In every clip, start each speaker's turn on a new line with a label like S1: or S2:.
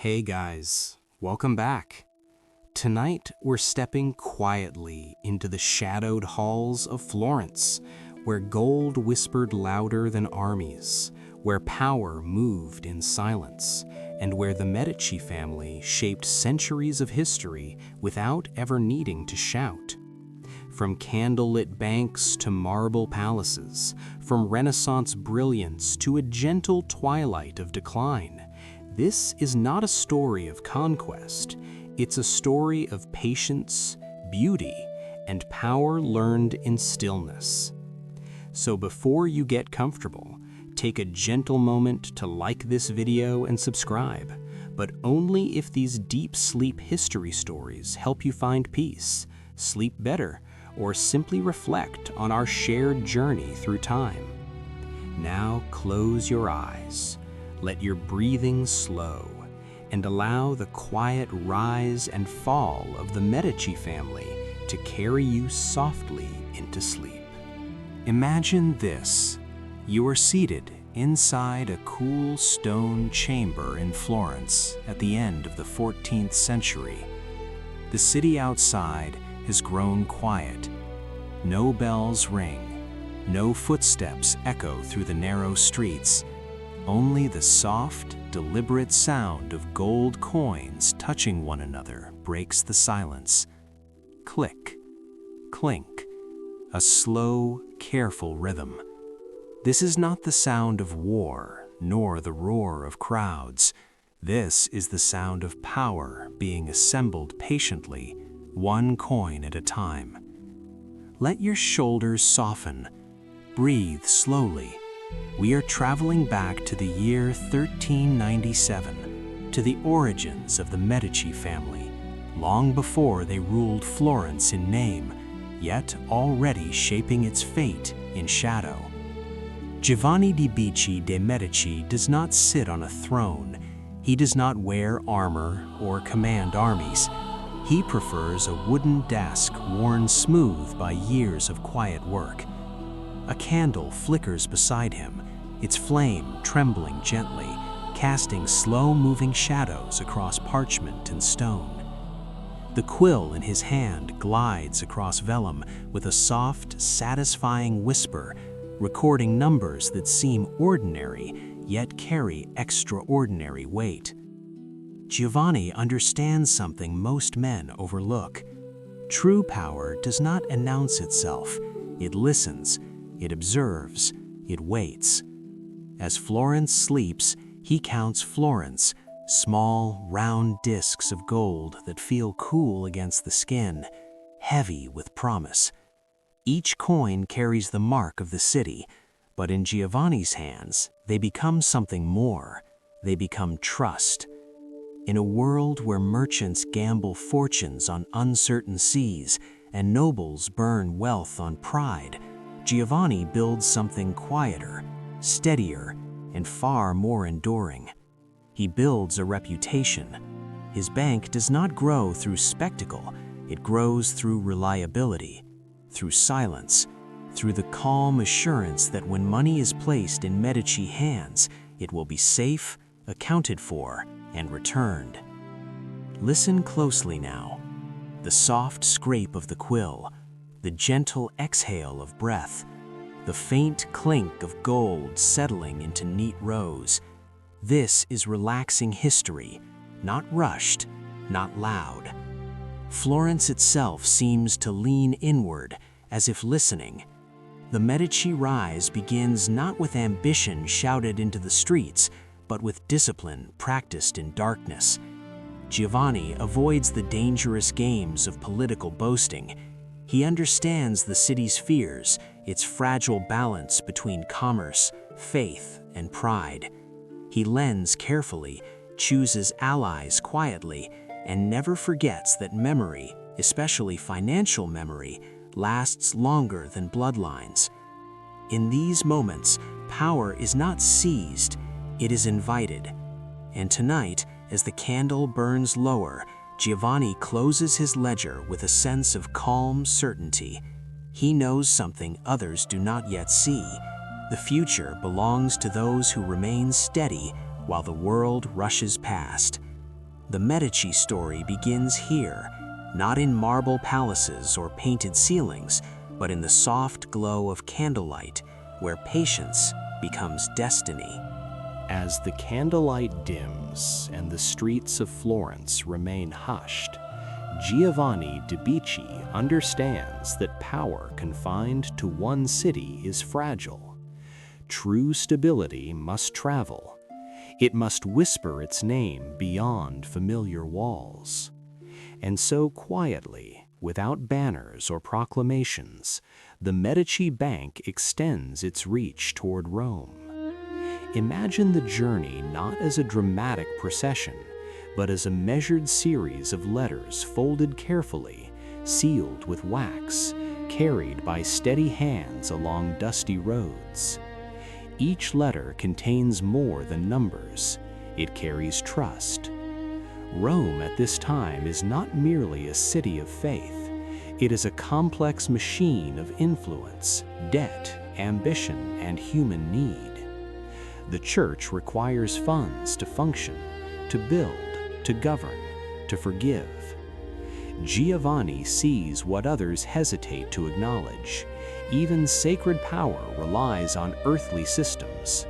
S1: Hey guys, welcome back. Tonight we're stepping quietly into the shadowed halls of Florence, where gold whispered louder than armies, where power moved in silence, and where the Medici family shaped centuries of history without ever needing to shout. From candlelit banks to marble palaces, from Renaissance brilliance to a gentle twilight of decline, this is not a story of conquest. It's a story of patience, beauty, and power learned in stillness. So before you get comfortable, take a gentle moment to like this video and subscribe, but only if these deep sleep history stories help you find peace, sleep better, or simply reflect on our shared journey through time. Now close your eyes. Let your breathing slow, and allow the quiet rise and fall of the Medici family to carry you softly into sleep. Imagine this. You are seated inside a cool stone chamber in Florence at the end of the 14th century. The city outside has grown quiet. No bells ring, no footsteps echo through the narrow streets. Only the soft, deliberate sound of gold coins touching one another breaks the silence. Click, clink, a slow, careful rhythm. This is not the sound of war, nor the roar of crowds. This is the sound of power being assembled patiently, one coin at a time. Let your shoulders soften. Breathe slowly. We are traveling back to the year 1397, to the origins of the Medici family, long before they ruled Florence in name, yet already shaping its fate in shadow. Giovanni de' Medici does not sit on a throne. He does not wear armor or command armies. He prefers a wooden desk worn smooth by years of quiet work. A candle flickers beside him, its flame trembling gently, casting slow-moving shadows across parchment and stone. The quill in his hand glides across vellum with a soft, satisfying whisper, recording numbers that seem ordinary, yet carry extraordinary weight. Giovanni understands something most men overlook. True power does not announce itself. It listens. It observes, it waits. As Florence sleeps, he counts florins, small, round discs of gold that feel cool against the skin, heavy with promise. Each coin carries the mark of the city, but in Giovanni's hands, they become something more. They become trust. In a world where merchants gamble fortunes on uncertain seas and nobles burn wealth on pride, Giovanni builds something quieter, steadier, and far more enduring. He builds a reputation. His bank does not grow through spectacle, it grows through reliability, through silence, through the calm assurance that when money is placed in Medici hands, it will be safe, accounted for, and returned. Listen closely now. The soft scrape of the quill, the gentle exhale of breath, the faint clink of gold settling into neat rows. This is relaxing history, not rushed, not loud. Florence itself seems to lean inward, as if listening. The Medici rise begins not with ambition shouted into the streets, but with discipline practiced in darkness. Giovanni avoids the dangerous games of political boasting. He understands the city's fears, its fragile balance between commerce, faith, and pride. He lends carefully, chooses allies quietly, and never forgets that memory, especially financial memory, lasts longer than bloodlines. In these moments, power is not seized, it is invited. And tonight, as the candle burns lower, Giovanni closes his ledger with a sense of calm certainty. He knows something others do not yet see. The future belongs to those who remain steady while the world rushes past. The Medici story begins here, not in marble palaces or painted ceilings, but in the soft glow of candlelight, where patience becomes destiny.
S2: As the candlelight dims and the streets of Florence remain hushed, Giovanni de' Medici understands that power confined to one city is fragile. True stability must travel. It must whisper its name beyond familiar walls. And so quietly, without banners or proclamations, the Medici Bank extends its reach toward Rome. Imagine the journey not as a dramatic procession, but as a measured series of letters folded carefully, sealed with wax, carried by steady hands along dusty roads. Each letter contains more than numbers. It carries trust. Rome at this time is not merely a city of faith. It is a complex machine of influence, debt, ambition, and human need. The church requires funds to function, to build, to govern, to forgive. Giovanni sees what others hesitate to acknowledge. Even sacred power relies on earthly systems.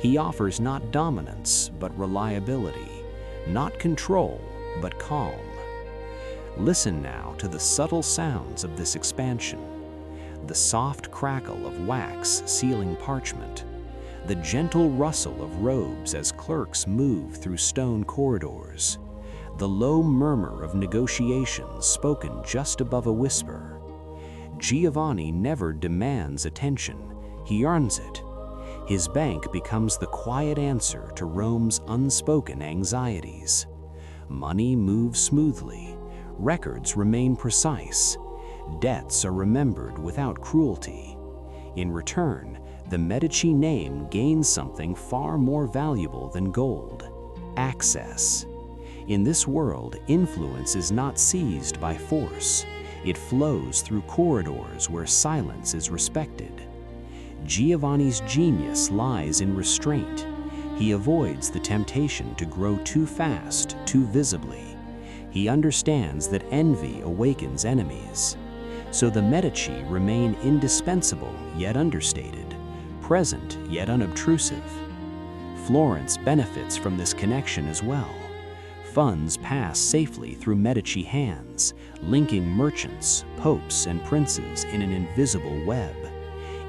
S2: He offers not dominance, but reliability, not control, but calm. Listen now to the subtle sounds of this expansion. The soft crackle of wax sealing parchment, the gentle rustle of robes as clerks move through stone corridors, the low murmur of negotiations spoken just above a whisper. Giovanni never demands attention, he earns it. His bank becomes the quiet answer to Rome's unspoken anxieties. Money moves smoothly, records remain precise, debts are remembered without cruelty. In return, the Medici name gains something far more valuable than gold: access. In this world, influence is not seized by force. It flows through corridors where silence is respected. Giovanni's genius lies in restraint. He avoids the temptation to grow too fast, too visibly. He understands that envy awakens enemies. So the Medici remain indispensable yet understated, present yet unobtrusive. Florence benefits from this connection as well. Funds pass safely through Medici hands, linking merchants, popes, and princes in an invisible web.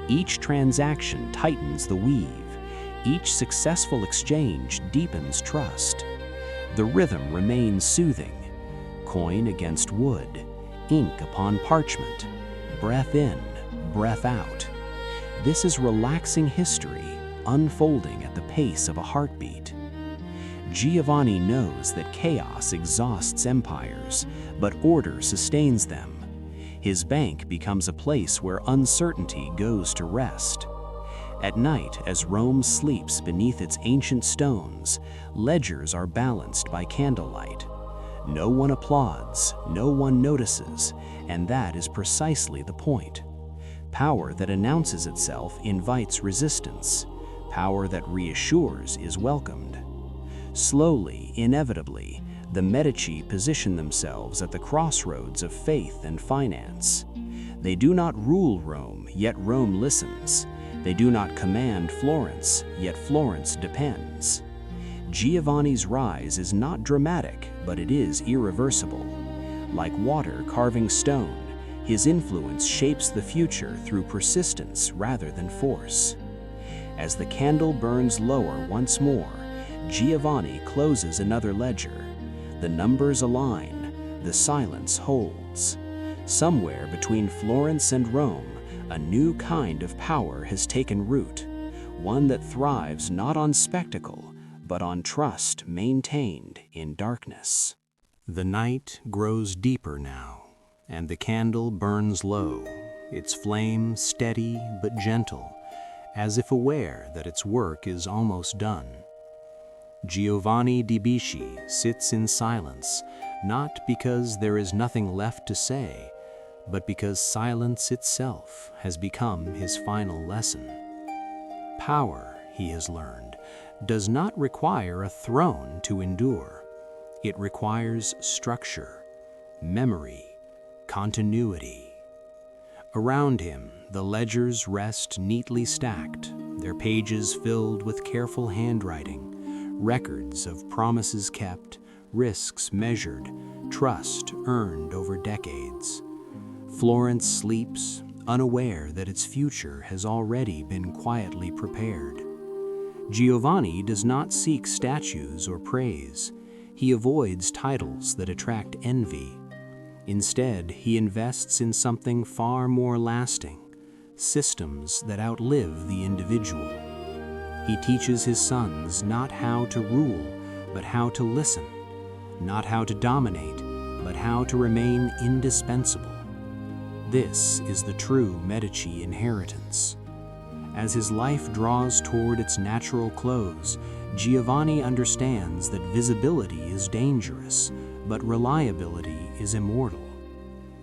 S2: Each transaction tightens the weave. Each successful exchange deepens trust. The rhythm remains soothing. Coin against wood, ink upon parchment, breath in, breath out. This is relaxing history, unfolding at the pace of a heartbeat. Giovanni knows that chaos exhausts empires, but order sustains them. His bank becomes a place where uncertainty goes to rest. At night, as Rome sleeps beneath its ancient stones, ledgers are balanced by candlelight. No one applauds, no one notices, and that is precisely the point. Power that announces itself invites resistance. Power that reassures is welcomed. Slowly, inevitably, the Medici position themselves at the crossroads of faith and finance. They do not rule Rome, yet Rome listens. They do not command Florence, yet Florence depends. Giovanni's rise is not dramatic, but it is irreversible. Like water carving stone, his influence shapes the future through persistence rather than force. As the candle burns lower once more, Giovanni closes another ledger. The numbers align, the silence holds. Somewhere between Florence and Rome, a new kind of power has taken root, one that thrives not on spectacle, but on trust maintained in darkness.
S1: The night grows deeper now, and the candle burns low, its flame steady but gentle, as if aware that its work is almost done. Giovanni de' Medici sits in silence, not because there is nothing left to say, but because silence itself has become his final lesson. Power, he has learned, does not require a throne to endure. It requires structure, memory, continuity. Around him, the ledgers rest neatly stacked, their pages filled with careful handwriting, records of promises kept, risks measured, trust earned over decades. Florence sleeps, unaware that its future has already been quietly prepared. Giovanni does not seek statues or praise. He avoids titles that attract envy. Instead, he invests in something far more lasting, systems that outlive the individual. He teaches his sons not how to rule, but how to listen, not how to dominate, but how to remain indispensable. This is the true Medici inheritance. As his life draws toward its natural close, Giovanni understands that visibility is dangerous, but reliability is immortal.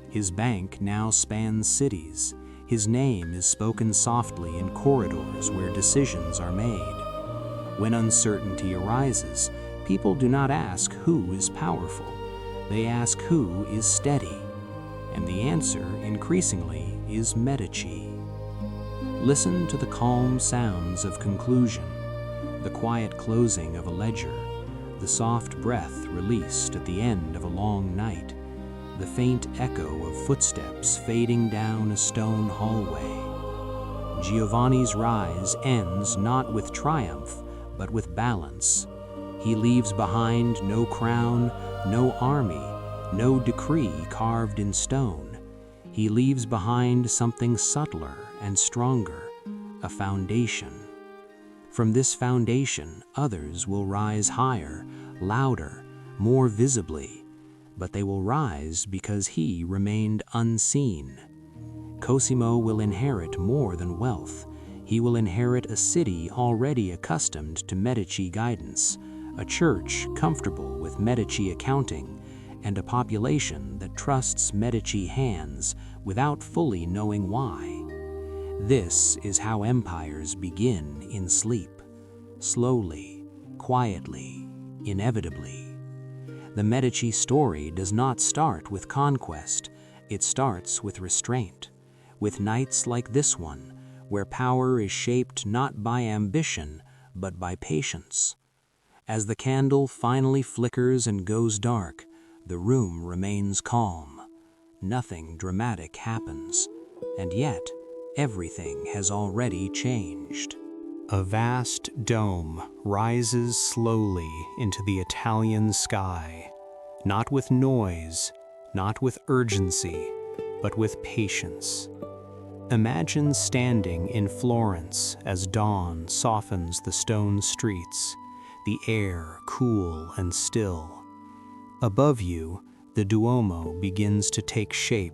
S1: His bank now spans cities. His name is spoken softly in corridors where decisions are made. When uncertainty arises, people do not ask who is powerful. They ask who is steady. And the answer, increasingly, is Medici. Listen to the calm sounds of conclusion, the quiet closing of a ledger, the soft breath released at the end of a long night, the faint echo of footsteps fading down a stone hallway. Giovanni's rise ends not with triumph, but with balance. He leaves behind no crown, no army, no decree carved in stone. He leaves behind something subtler and stronger, a foundation. From this foundation, others will rise higher, louder, more visibly, but they will rise because he remained unseen. Cosimo will inherit more than wealth. He will inherit a city already accustomed to Medici guidance, a church comfortable with Medici accounting, and a population that trusts Medici hands without fully knowing why. This is how empires begin in sleep, slowly, quietly, inevitably. The Medici story does not start with conquest, it starts with restraint, with nights like this one, where power is shaped not by ambition, but by patience. As the candle finally flickers and goes dark, the room remains calm. Nothing dramatic happens, and yet everything has already changed. A vast dome rises slowly into the Italian sky, not with noise, not with urgency, but with patience. Imagine standing in Florence as dawn softens the stone streets, the air cool and still. Above you, the Duomo begins to take shape,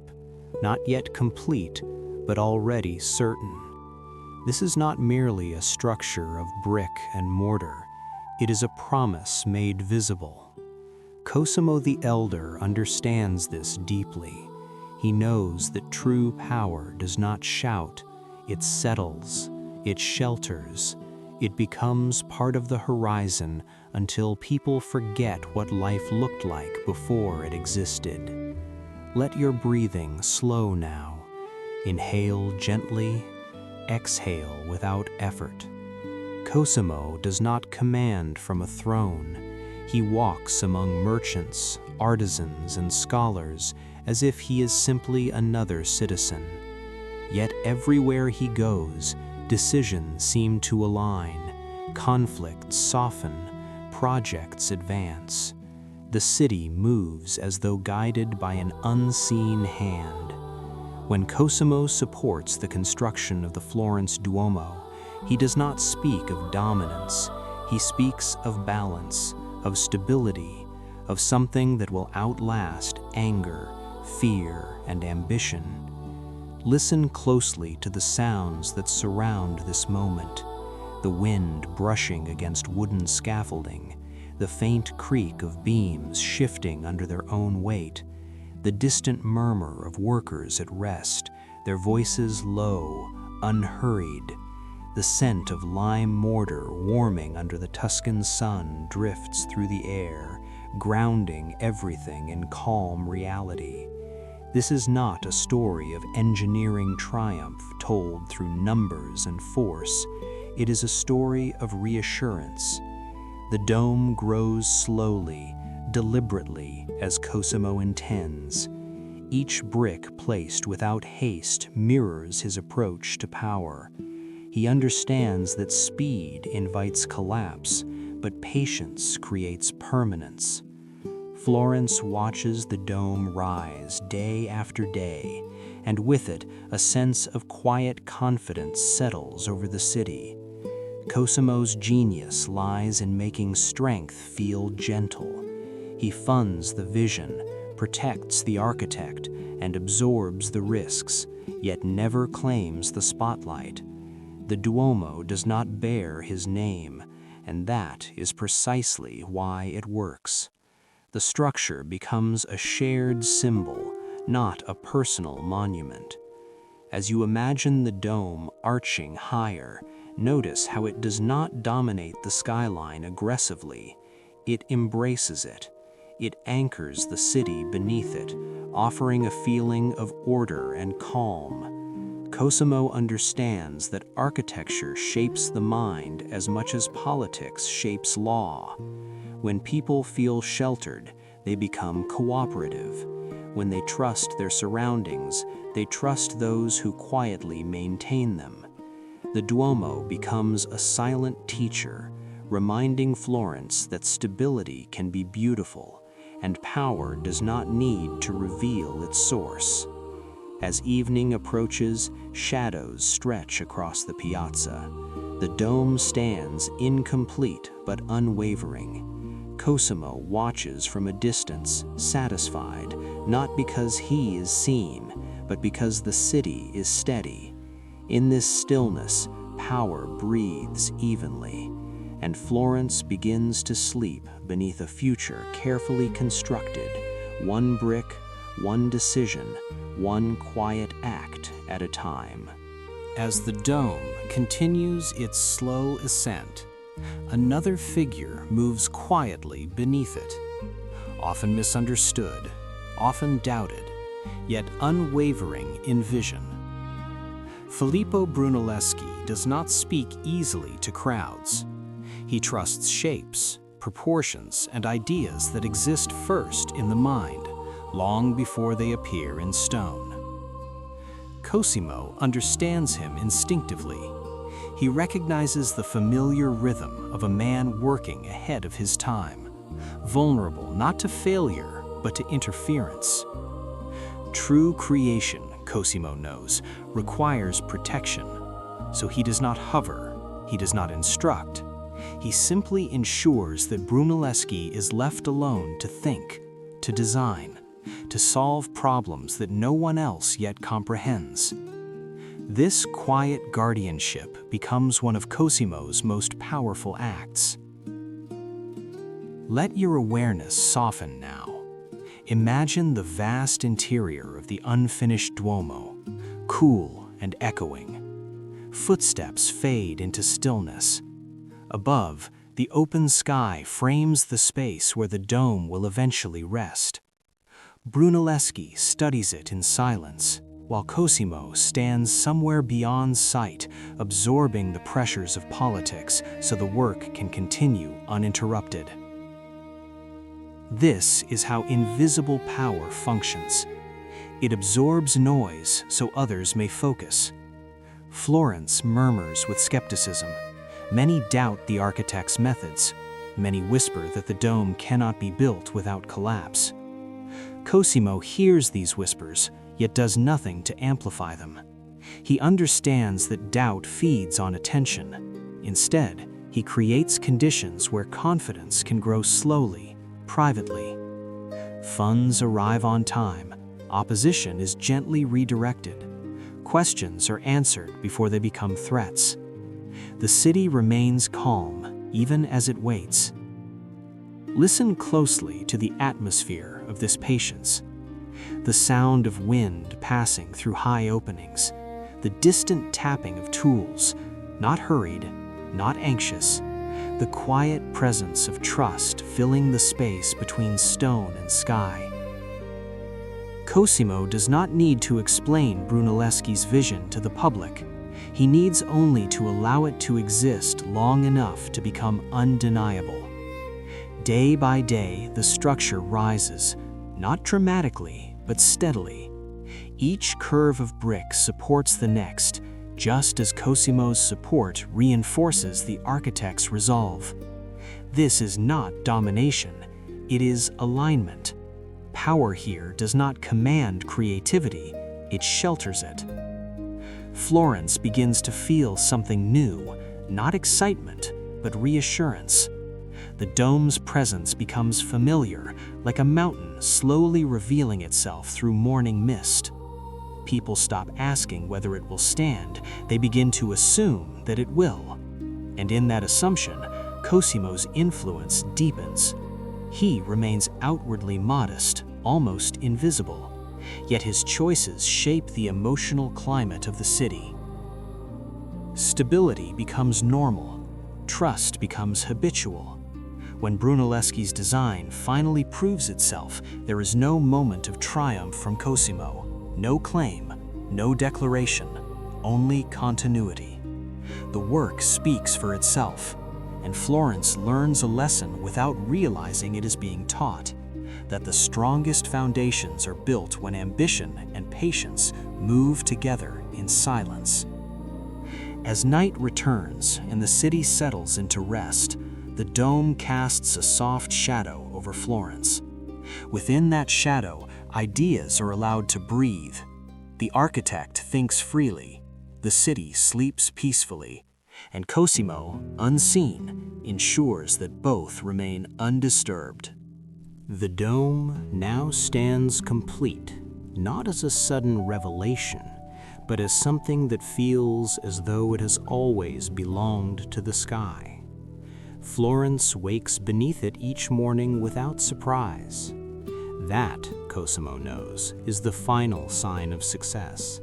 S1: not yet complete, but already certain. This is not merely a structure of brick and mortar. It is a promise made visible. Cosimo the Elder understands this deeply. He knows that true power does not shout, it settles, it shelters, it becomes part of the horizon until people forget what life looked like before it existed. Let your breathing slow now. Inhale gently, exhale without effort. Cosimo does not command from a throne. He walks among merchants, artisans, and scholars as if he is simply another citizen. Yet everywhere he goes, decisions seem to align, conflicts soften, projects advance. The city moves as though guided by an unseen hand. When Cosimo supports the construction of the Florence Duomo, he does not speak of dominance. He speaks of balance, of stability, of something that will outlast anger, fear, and ambition. Listen closely to the sounds that surround this moment. The wind brushing against wooden scaffolding, the faint creak of beams shifting under their own weight, the distant murmur of workers at rest, their voices low, unhurried. The scent of lime mortar warming under the Tuscan sun drifts through the air, grounding everything in calm reality. This is not a story of engineering triumph told through numbers and force. It is a story of reassurance. The dome grows slowly, deliberately, as Cosimo intends. Each brick placed without haste mirrors his approach to power. He understands that speed invites collapse, but patience creates permanence. Florence watches the dome rise day after day, and with it a sense of quiet confidence settles over the city. Cosimo's genius lies in making strength feel gentle. He funds the vision, protects the architect, and absorbs the risks, yet never claims the spotlight. The Duomo does not bear his name, and that is precisely why it works. The structure becomes a shared symbol, not a personal monument. As you imagine the dome arching higher, notice how it does not dominate the skyline aggressively. It embraces it. It anchors the city beneath it, offering a feeling of order and calm. Cosimo understands that architecture shapes the mind as much as politics shapes law. When people feel sheltered, they become cooperative. When they trust their surroundings, they trust those who quietly maintain them. The Duomo becomes a silent teacher, reminding Florence that stability can be beautiful, and power does not need to reveal its source. As evening approaches, shadows stretch across the piazza. The dome stands incomplete but unwavering. Cosimo watches from a distance, satisfied, not because he is seen, but because the city is steady. In this stillness, power breathes evenly, and Florence begins to sleep beneath a future carefully constructed, one brick, one decision, one quiet act at a time. As the dome continues its slow ascent, another figure moves quietly beneath it. Often misunderstood, often doubted, yet unwavering in vision. Filippo Brunelleschi does not speak easily to crowds. He trusts shapes, proportions, and ideas that exist first in the mind, long before they appear in stone. Cosimo understands him instinctively. He recognizes the familiar rhythm of a man working ahead of his time, vulnerable not to failure, but to interference. True creation, Cosimo knows, requires protection, so he does not hover, he does not instruct. He simply ensures that Brunelleschi is left alone to think, to design, to solve problems that no one else yet comprehends. This quiet guardianship becomes one of Cosimo's most powerful acts. Let your awareness soften now. Imagine the vast interior of the unfinished Duomo, cool and echoing. Footsteps fade into stillness. Above, the open sky frames the space where the dome will eventually rest. Brunelleschi studies it in silence, while Cosimo stands somewhere beyond sight, absorbing the pressures of politics so the work can continue uninterrupted. This is how invisible power functions. It absorbs noise so others may focus. Florence murmurs with skepticism. Many doubt the architect's methods. Many whisper that the dome cannot be built without collapse. Cosimo hears these whispers, yet does nothing to amplify them. He understands that doubt feeds on attention. Instead, he creates conditions where confidence can grow slowly, privately. Funds arrive on time. Opposition is gently redirected. Questions are answered before they become threats. The city remains calm, even as it waits. Listen closely to the atmosphere of this patience. The sound of wind passing through high openings, the distant tapping of tools, not hurried, not anxious, the quiet presence of trust filling the space between stone and sky. Cosimo does not need to explain Brunelleschi's vision to the public. He needs only to allow it to exist long enough to become undeniable. Day by day, the structure rises, not dramatically, but steadily. Each curve of brick supports the next, just as Cosimo's support reinforces the architect's resolve. This is not domination, it is alignment. Power here does not command creativity, it shelters it. Florence begins to feel something new, not excitement, but reassurance. The dome's presence becomes familiar, like a mountain slowly revealing itself through morning mist. People stop asking whether it will stand, they begin to assume that it will. And in that assumption, Cosimo's influence deepens. He remains outwardly modest, almost invisible, yet his choices shape the emotional climate of the city. Stability becomes normal, trust becomes habitual. When Brunelleschi's design finally proves itself, there is no moment of triumph from Cosimo, no claim, no declaration, only continuity. The work speaks for itself, and Florence learns a lesson without realizing it is being taught, that the strongest foundations are built when ambition and patience move together in silence. As night returns and the city settles into rest, the dome casts a soft shadow over Florence. Within that shadow, ideas are allowed to breathe. The architect thinks freely, the city sleeps peacefully, and Cosimo, unseen, ensures that both remain undisturbed.
S2: The dome now stands complete, not as a sudden revelation, but as something that feels as though it has always belonged to the sky. Florence wakes beneath it each morning without surprise. That, Cosimo knows, is the final sign of success.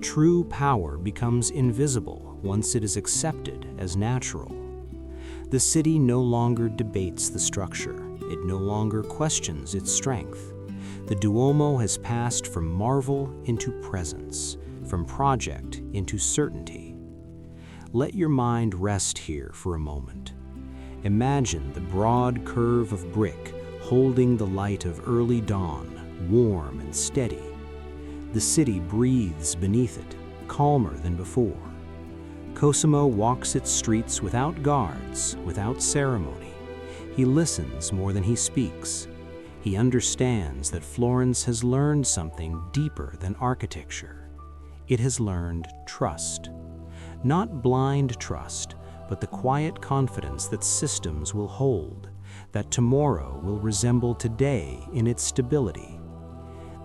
S2: True power becomes invisible once it is accepted as natural. The city no longer debates the structure. It no longer questions its strength. The Duomo has passed from marvel into presence, from project into certainty. Let your mind rest here for a moment. Imagine the broad curve of brick holding the light of early dawn, warm and steady. The city breathes beneath it, calmer than before. Cosimo walks its streets without guards, without ceremony. He listens more than he speaks. He understands that Florence has learned something deeper than architecture. It has learned trust. Not blind trust, but the quiet confidence that systems will hold, that tomorrow will resemble today in its stability.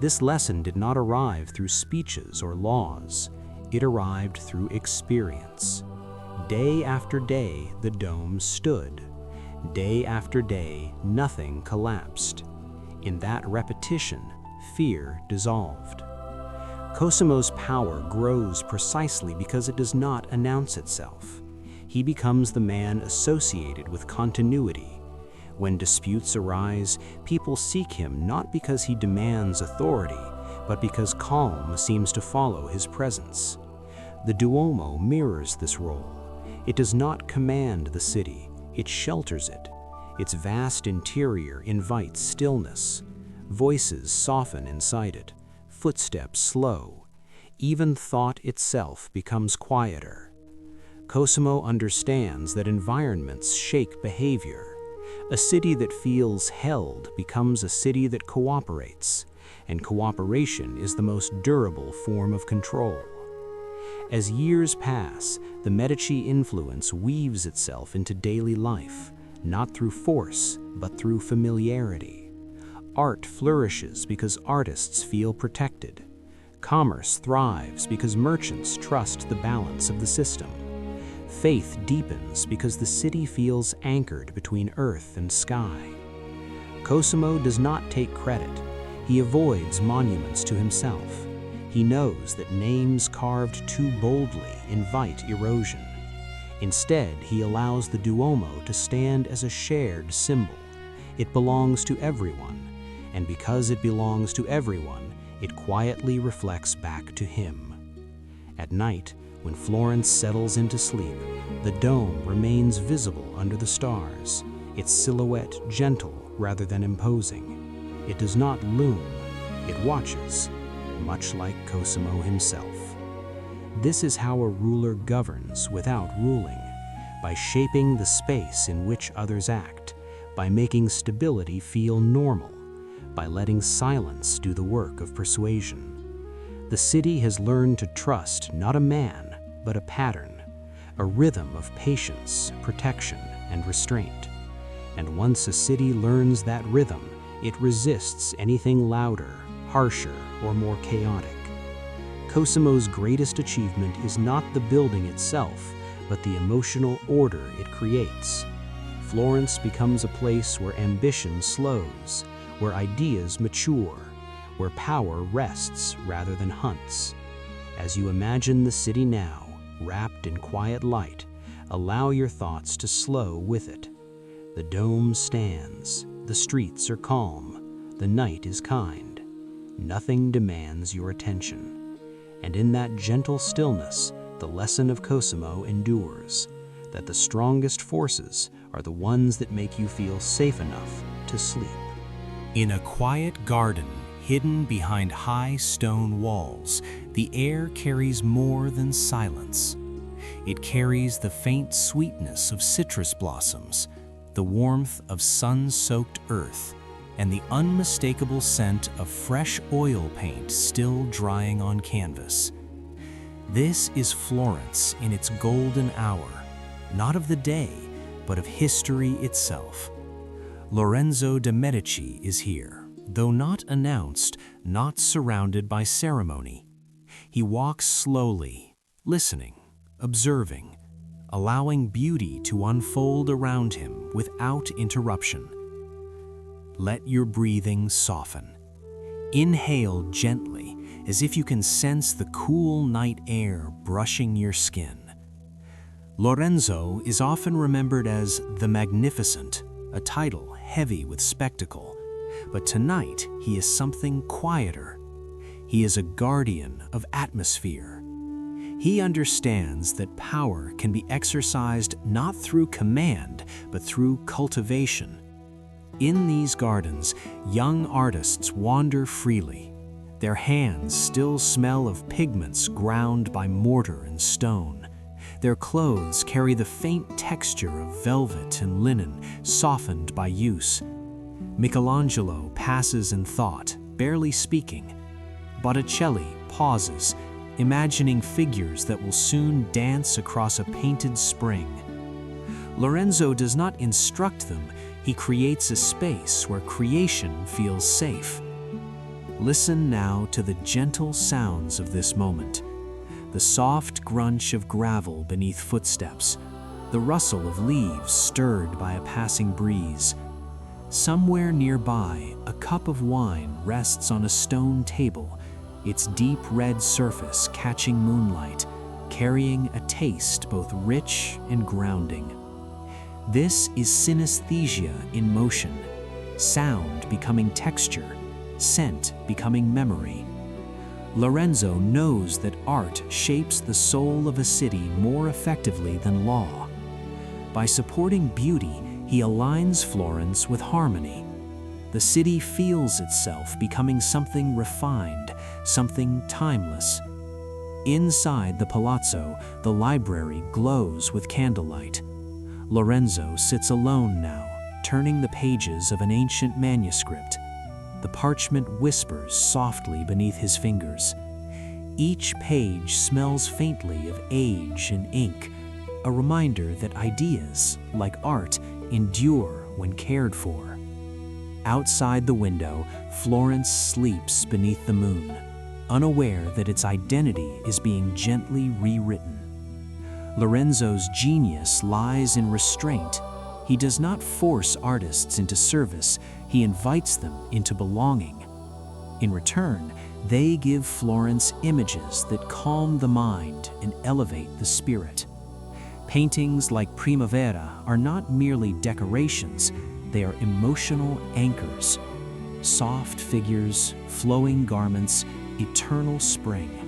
S2: This lesson did not arrive through speeches or laws. It arrived through experience. Day after day, the dome stood. Day after day, nothing collapsed. In that repetition, fear dissolved. Cosimo's power grows precisely because it does not announce itself. He becomes the man associated with continuity. When disputes arise, people seek him not because he demands authority, but because calm seems to follow his presence. The Duomo mirrors this role. It does not command the city, it shelters it. Its vast interior invites stillness. Voices soften inside it, footsteps slow. Even thought itself becomes quieter. Cosimo understands that environments shake behavior. A city that feels held becomes a city that cooperates, and cooperation is the most durable form of control. As years pass, the Medici influence weaves itself into daily life, not through force, but through familiarity. Art flourishes because artists feel protected. Commerce thrives because merchants trust the balance of the system. Faith deepens because the city feels anchored between earth and sky. Cosimo does not take credit. He avoids monuments to himself. He knows that names carved too boldly invite erosion.
S1: Instead, he allows the Duomo to stand as a shared symbol. It belongs to everyone, and because it belongs to everyone, it quietly reflects back to him. At night, when Florence settles into sleep, the dome remains visible under the stars, its silhouette gentle rather than imposing. It does not loom, it watches, much like Cosimo himself. This is how a ruler governs without ruling, by shaping the space in which others act, by making stability feel normal, by letting silence do the work of persuasion. The city has learned to trust not a man, but a pattern, a rhythm of patience, protection, and restraint. And once a city learns that rhythm, it resists anything louder, harsher, or more chaotic. Cosimo's greatest achievement is not the building itself, but the emotional order it creates. Florence becomes a place where ambition slows, where ideas mature, where power rests rather than hunts. As you imagine the city now, wrapped in quiet light, allow your thoughts to slow with it. The dome stands, the streets are calm, the night is kind. Nothing demands your attention. And in that gentle stillness, the lesson of Cosimo endures, that the strongest forces are the ones that make you feel safe enough to sleep. In a quiet garden, hidden behind high stone walls, the air carries more than silence. It carries the faint sweetness of citrus blossoms, the warmth of sun-soaked earth, and the unmistakable scent of fresh oil paint still drying on canvas. This is Florence in its golden hour, not of the day, but of history itself. Lorenzo de' Medici is here, though not announced, not surrounded by ceremony. He walks slowly, listening, observing, allowing beauty to unfold around him without interruption. Let your breathing soften. Inhale gently, as if you can sense the cool night air brushing your skin. Lorenzo is often remembered as the Magnificent, a title heavy with spectacle, but tonight he is something quieter. He is a guardian of atmosphere. He understands that power can be exercised not through command, but through cultivation. In these gardens, young artists wander freely. Their hands still smell of pigments ground by mortar and stone. Their clothes carry the faint texture of velvet and linen, softened by use. Michelangelo passes in thought, barely speaking. Botticelli pauses, imagining figures that will soon dance across a painted spring. Lorenzo does not instruct them, he creates a space where creation feels safe. Listen now to the gentle sounds of this moment. The soft crunch of gravel beneath footsteps, the rustle of leaves stirred by a passing breeze. Somewhere nearby, a cup of wine rests on a stone table, its deep red surface catching moonlight, carrying a taste both rich and grounding. This is synesthesia in motion, sound becoming texture, scent becoming memory. Lorenzo knows that art shapes the soul of a city more effectively than law. By supporting beauty, he aligns Florence with harmony. The city feels itself becoming something refined, something timeless. Inside the palazzo, the library glows with candlelight. Lorenzo sits alone now, turning the pages of an ancient manuscript. The parchment whispers softly beneath his fingers. Each page smells faintly of age and ink, a reminder that ideas, like art, endure when cared for. Outside the window, Florence sleeps beneath the moon, unaware that its identity is being gently rewritten. Lorenzo's genius lies in restraint. He does not force artists into service, he invites them into belonging. In return, they give Florence images that calm the mind and elevate the spirit. Paintings like Primavera are not merely decorations, they are emotional anchors. Soft figures, flowing garments, eternal spring.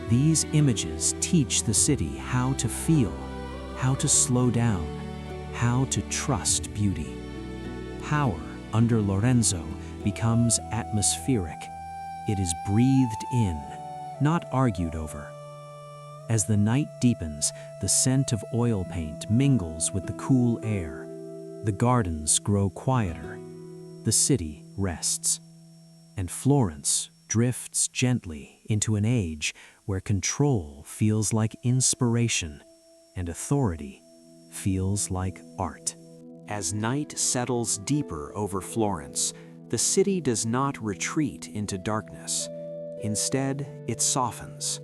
S1: These images teach the city how to feel, how to slow down, how to trust beauty. Power under Lorenzo becomes atmospheric. It is breathed in, not argued over. As the night deepens, the scent of oil paint mingles with the cool air. The gardens grow quieter. The city rests. And Florence drifts gently into an age where control feels like inspiration and authority feels like art. As night settles deeper over Florence, the city does not retreat into darkness. Instead, it softens.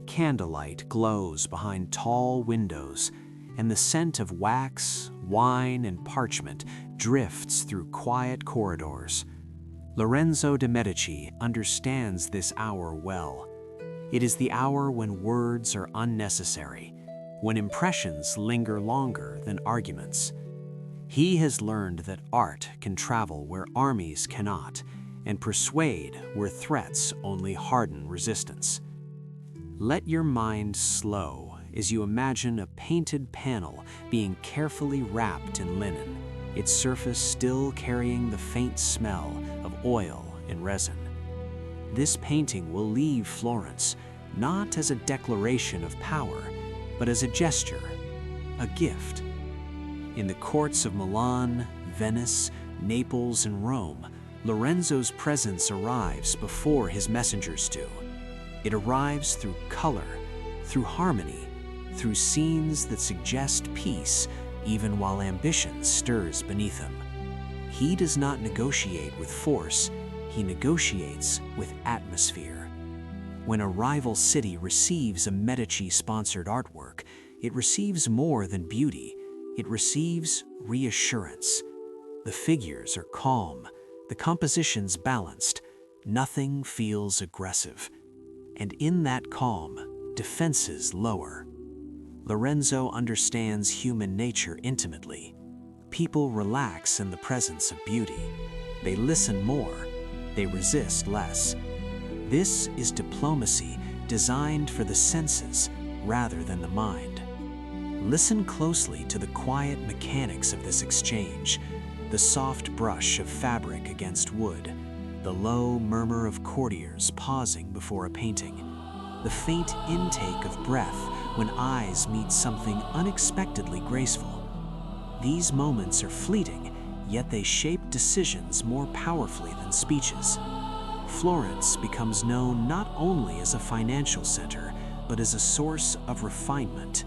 S1: Candlelight glows behind tall windows, and the scent of wax, wine, and parchment drifts through quiet corridors. Lorenzo de' Medici understands this hour well. It is the hour when words are unnecessary, when impressions linger longer than arguments. He has learned that art can travel where armies cannot, and persuade where threats only harden resistance. Let your mind slow as you imagine a painted panel being carefully wrapped in linen, its surface still carrying the faint smell of oil and resin. This painting will leave Florence not as a declaration of power, but as a gesture, a gift. In the courts of Milan, Venice, Naples, and Rome, Lorenzo's presence arrives before his messengers do. It arrives through color, through harmony, through scenes that suggest peace even while ambition stirs beneath him. He does not negotiate with force, he negotiates with atmosphere. When a rival city receives a Medici-sponsored artwork, it receives more than beauty, it receives reassurance. The figures are calm, the composition's balanced, nothing feels aggressive. And in that calm, defenses lower. Lorenzo understands human nature intimately. People relax in the presence of beauty. They listen more, they resist less. This is diplomacy designed for the senses rather than the mind. Listen closely to the quiet mechanics of this exchange, the soft brush of fabric against wood, the low murmur of courtiers pausing before a painting, the faint intake of breath when eyes meet something unexpectedly graceful. These moments are fleeting, yet they shape decisions more powerfully than speeches. Florence becomes known not only as a financial center, but as a source of refinement.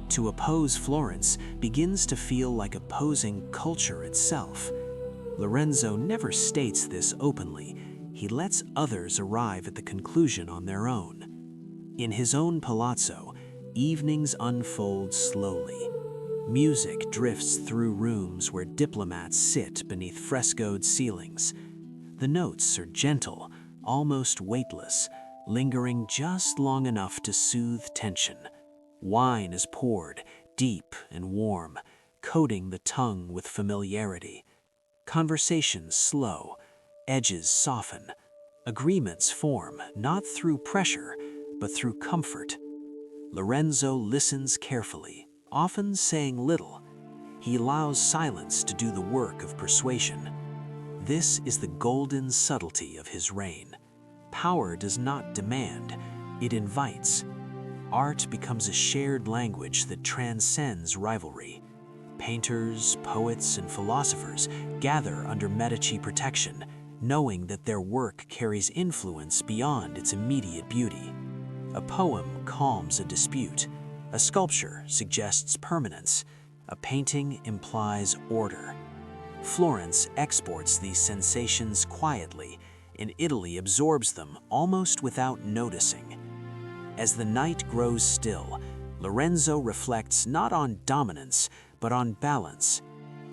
S1: To oppose Florence begins to feel like opposing culture itself. Lorenzo never states this openly. He lets others arrive at the conclusion on their own. In his own palazzo, evenings unfold slowly. Music drifts through rooms where diplomats sit beneath frescoed ceilings. The notes are gentle, almost weightless, lingering just long enough to soothe tension. Wine is poured, deep and warm, coating the tongue with familiarity. Conversations slow, edges soften. Agreements form, not through pressure, but through comfort. Lorenzo listens carefully, often saying little. He allows silence to do the work of persuasion. This is the golden subtlety of his reign. Power does not demand, it invites. Art becomes a shared language that transcends rivalry. Painters, poets, and philosophers gather under Medici protection, knowing that their work carries influence beyond its immediate beauty. A poem calms a dispute. A sculpture suggests permanence. A painting implies order. Florence exports these sensations quietly, and Italy absorbs them almost without noticing. As the night grows still, Lorenzo reflects not on dominance, but on balance.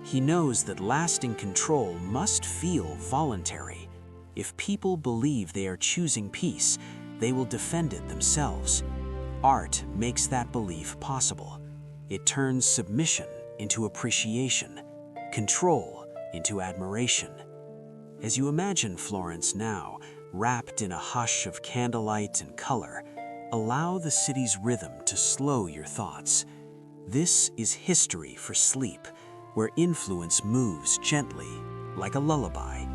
S1: He knows that lasting control must feel voluntary. If people believe they are choosing peace, they will defend it themselves. Art makes that belief possible. It turns submission into appreciation, control into admiration. As you imagine Florence now, wrapped in a hush of candlelight and color, allow the city's rhythm to slow your thoughts. This is history for sleep, where influence moves gently, like a lullaby.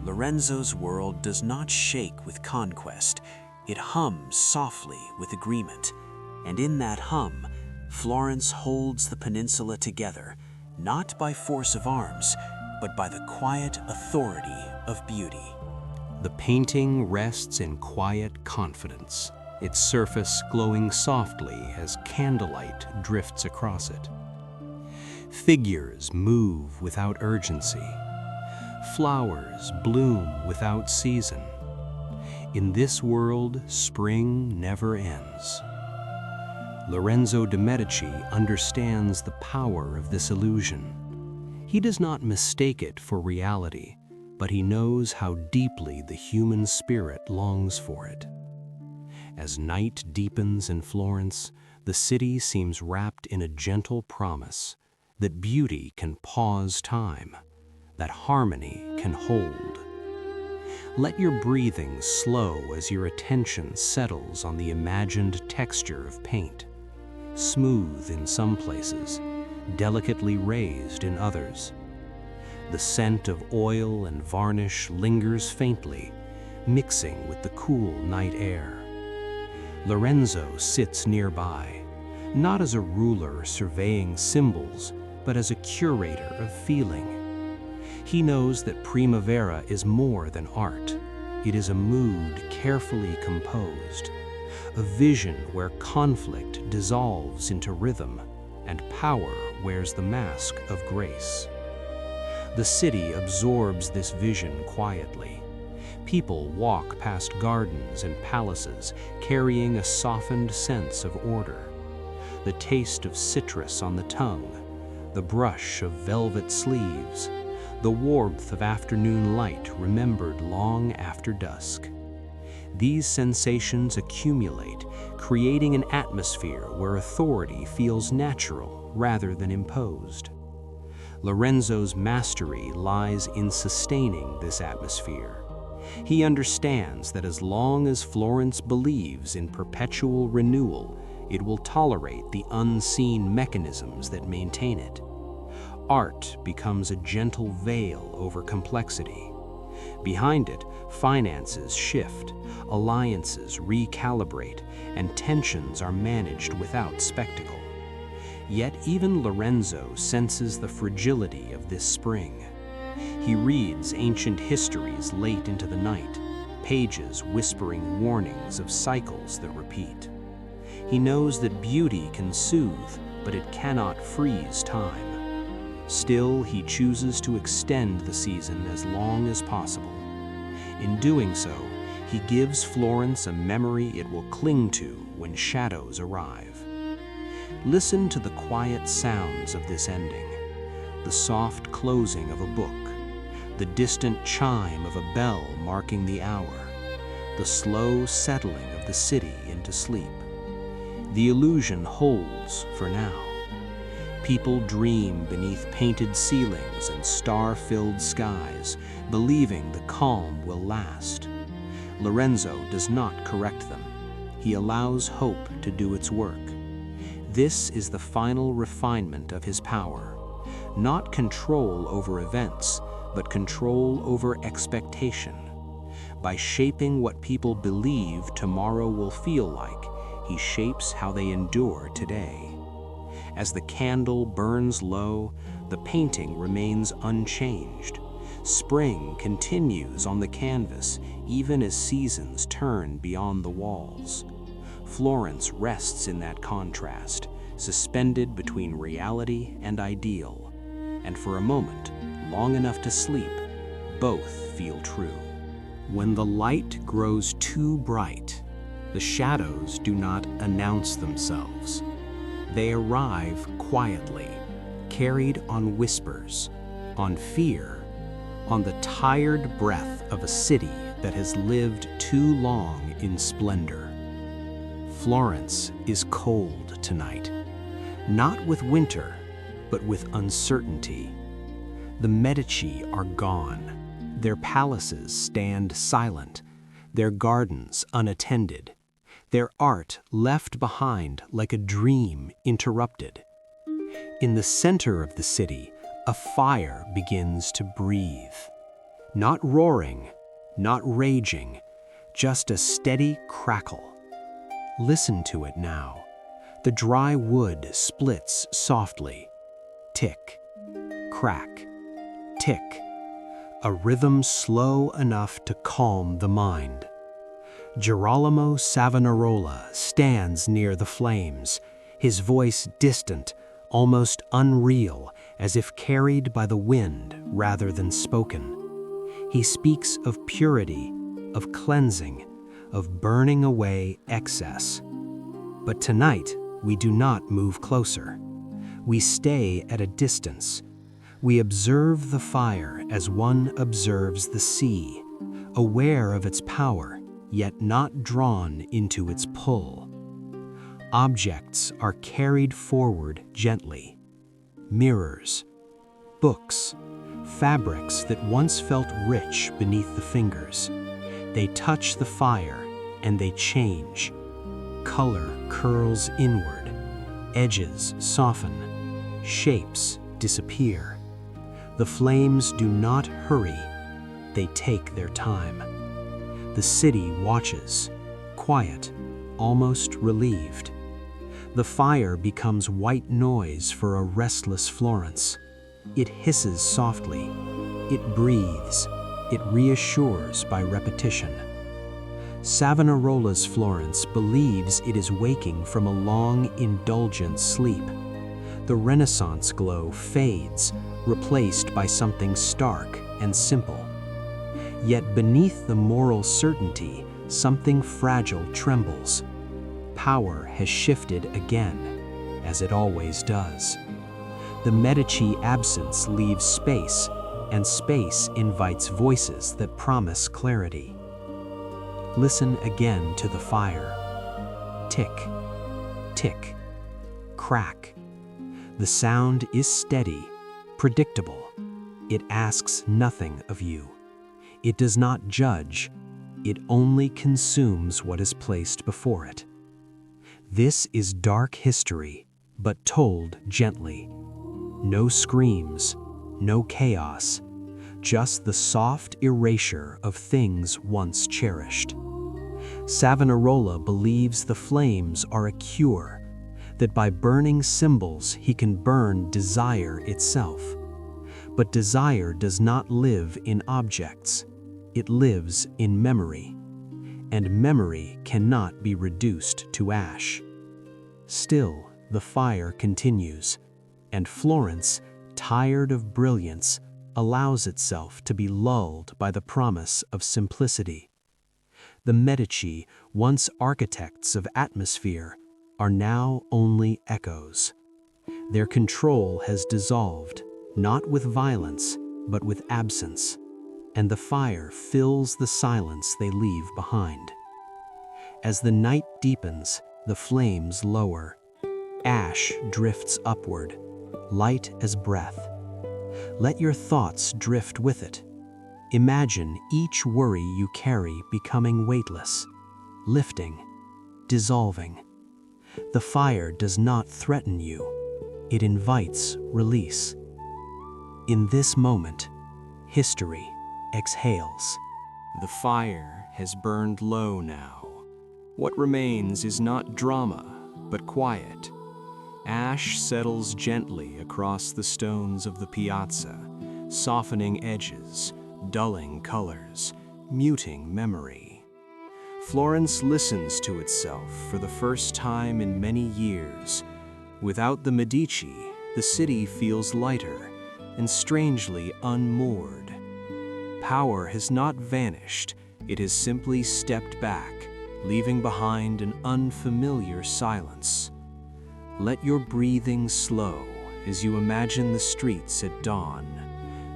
S1: Lorenzo's world does not shake with conquest. It hums softly with agreement. And in that hum, Florence holds the peninsula together, not by force of arms, but by the quiet authority of beauty.
S2: The painting rests in quiet confidence, its surface glowing softly as candlelight drifts across it. Figures move without urgency. Flowers bloom without season. In this world, spring never ends. Lorenzo de' Medici understands the power of this illusion. He does not mistake it for reality, but he knows how deeply the human spirit longs for it. As night deepens in Florence, the city seems wrapped in a gentle promise that beauty can pause time, that harmony can hold. Let your breathing slow as your attention settles on the imagined texture of paint, smooth in some places, delicately raised in others. The scent of oil and varnish lingers faintly, mixing with the cool night air. Lorenzo sits nearby, not as a ruler surveying symbols, but as a curator of feeling. He knows that primavera is more than art. It is a mood carefully composed, a vision where conflict dissolves into rhythm and power wears the mask of grace. The city absorbs this vision quietly. People walk past gardens and palaces carrying a softened sense of order. The taste of citrus on the tongue, the brush of velvet sleeves, the warmth of afternoon light remembered long after dusk. These sensations accumulate, creating an atmosphere where authority feels natural rather than imposed. Lorenzo's mastery lies in sustaining this atmosphere. He understands that as long as Florence believes in perpetual renewal, it will tolerate the unseen mechanisms that maintain it. Art becomes a gentle veil over complexity. Behind it, finances shift, alliances recalibrate, and tensions are managed without spectacle. Yet even Lorenzo senses the fragility of this spring. He reads ancient histories late into the night, pages whispering warnings of cycles that repeat. He knows that beauty can soothe, but it cannot freeze time. Still, he chooses to extend the season as long as possible. In doing so, he gives Florence a memory it will cling to when shadows arrive. Listen to the quiet sounds of this ending, the soft closing of a book, the distant chime of a bell marking the hour, the slow settling of the city into sleep. The illusion holds for now. People dream beneath painted ceilings and star-filled skies, believing the calm will last. Lorenzo does not correct them. He allows hope to do its work. This is the final refinement of his power. Not control over events, but control over expectation. By shaping what people believe tomorrow will feel like, he shapes how they endure today. As the candle burns low, the painting remains unchanged. Spring continues on the canvas, even as seasons turn beyond the walls. Florence rests in that contrast, suspended between reality and ideal. And for a moment, long enough to sleep, both feel true. When the light grows too bright, the shadows do not announce themselves. They arrive quietly, carried on whispers, on fear, on the tired breath of a city that has lived too long in splendor. Florence is cold tonight,
S1: not with winter, but with uncertainty. The Medici are gone. Their palaces stand silent, their gardens unattended, their art left behind like a dream interrupted. In the center of the city, a fire begins to breathe. Not roaring, not raging, just a steady crackle. Listen to it now. The dry wood splits softly. Tick, crack, tick. A rhythm slow enough to calm the mind. Girolamo Savonarola stands near the flames, his voice distant, almost unreal, as if carried by the wind rather than spoken. He speaks of purity, of cleansing, of burning away excess. But tonight, we do not move closer. We stay at a distance. We observe the fire as one observes the sea, aware of its power, yet not drawn into its pull. Objects are carried forward gently. Mirrors, books, fabrics that once felt rich beneath the fingers. They touch the fire and they change. Color curls inward, edges soften, shapes disappear. The flames do not hurry, they take their time. The city watches, quiet, almost relieved. The fire becomes white noise for a restless Florence. It hisses softly, it breathes, it reassures by repetition. Savonarola's Florence believes it is waking from a long, indulgent sleep. The Renaissance glow fades, replaced by something stark and simple. Yet beneath the moral certainty, something fragile trembles. Power has shifted again, as it always does. The Medici absence leaves space, and space invites voices that promise clarity. Listen again to the fire. Tick, tick, crack. The sound is steady, predictable. It asks nothing of you. It does not judge. It only consumes what is placed before it. This is dark history, but told gently. No screams, no chaos, just the soft erasure of things once cherished. Savonarola believes the flames are a cure, that by burning symbols he can burn desire itself. But desire does not live in objects, it lives in memory, and memory cannot be reduced to ash. Still, the fire continues, and Florence, tired of brilliance, allows itself to be lulled by the promise of simplicity. The Medici, once architects of atmosphere, are now only echoes. Their control has dissolved, not with violence, but with absence, and the fire fills the silence they leave behind. As the night deepens, the flames lower. Ash drifts upward, light as breath. Let your thoughts drift with it. Imagine each worry you carry becoming weightless, lifting, dissolving. The fire does not threaten you. It invites release. In this moment, history exhales. The fire has burned low now. What remains is not drama, but quiet. Ash settles gently across the stones of the piazza, softening edges, dulling colors, muting memory. Florence listens to itself for the first time in many years. Without the Medici, the city feels lighter and strangely unmoored. Power has not vanished, it has simply stepped back, leaving behind an unfamiliar silence. Let your breathing slow as you imagine the streets at dawn.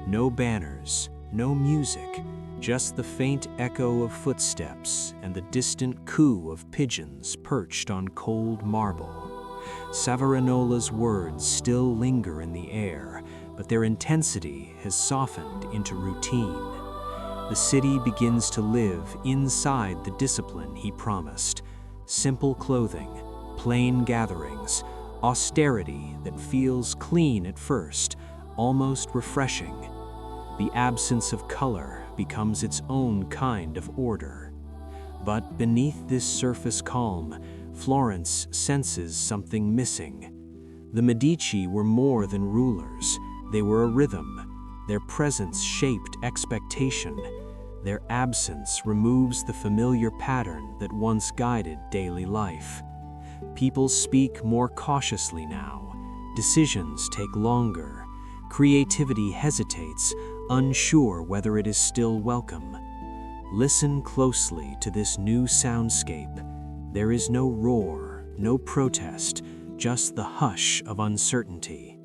S1: No banners, no music, just the faint echo of footsteps and the distant coo of pigeons perched on cold marble. Savonarola's words still linger in the air, but their intensity has softened into routine. The city begins to live inside the discipline he promised. Simple clothing, plain gatherings, austerity that feels clean at first, almost refreshing. The absence of color becomes its own kind of order. But beneath this surface calm, Florence senses something missing. The Medici were more than rulers. They were a rhythm. Their presence shaped expectation. Their absence removes the familiar pattern that once guided daily life. People speak more cautiously now. Decisions take longer. Creativity hesitates, unsure whether it is still welcome. Listen closely to this new soundscape. There is no roar, no protest, just the hush of uncertainty.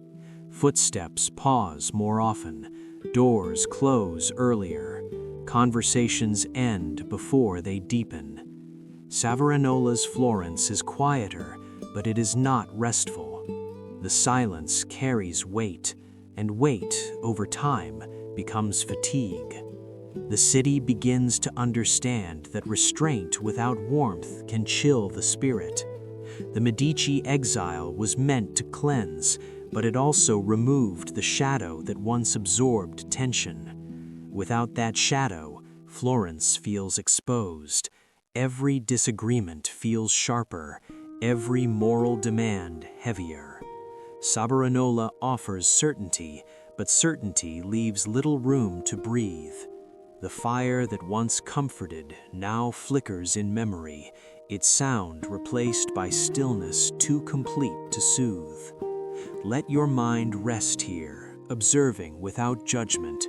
S1: Footsteps pause more often. Doors close earlier. Conversations end before they deepen. Savonarola's Florence is quieter, but it is not restful. The silence carries weight, and weight, over time, becomes fatigue. The city begins to understand that restraint without warmth can chill the spirit. The Medici exile was meant to cleanse, but it also removed the shadow that once absorbed tension. Without that shadow, Florence feels exposed. Every disagreement feels sharper, every moral demand heavier. Savonarola offers certainty, but certainty leaves little room to breathe. The fire that once comforted now flickers in memory, its sound replaced by stillness too complete to soothe. Let your mind rest here, observing without judgment.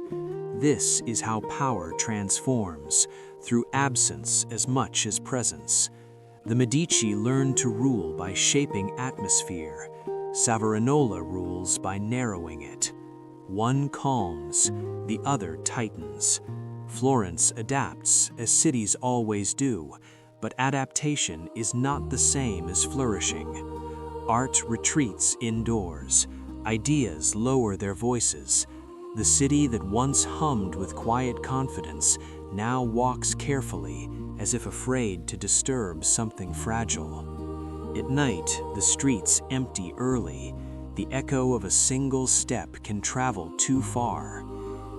S1: This is how power transforms, through absence as much as presence. The Medici learned to rule by shaping atmosphere. Savonarola rules by narrowing it. One calms, the other tightens. Florence adapts, as cities always do, but adaptation is not the same as flourishing. Art retreats indoors. Ideas lower their voices. The city that once hummed with quiet confidence now walks carefully, as if afraid to disturb something fragile. At night, the streets empty early. The echo of a single step can travel too far.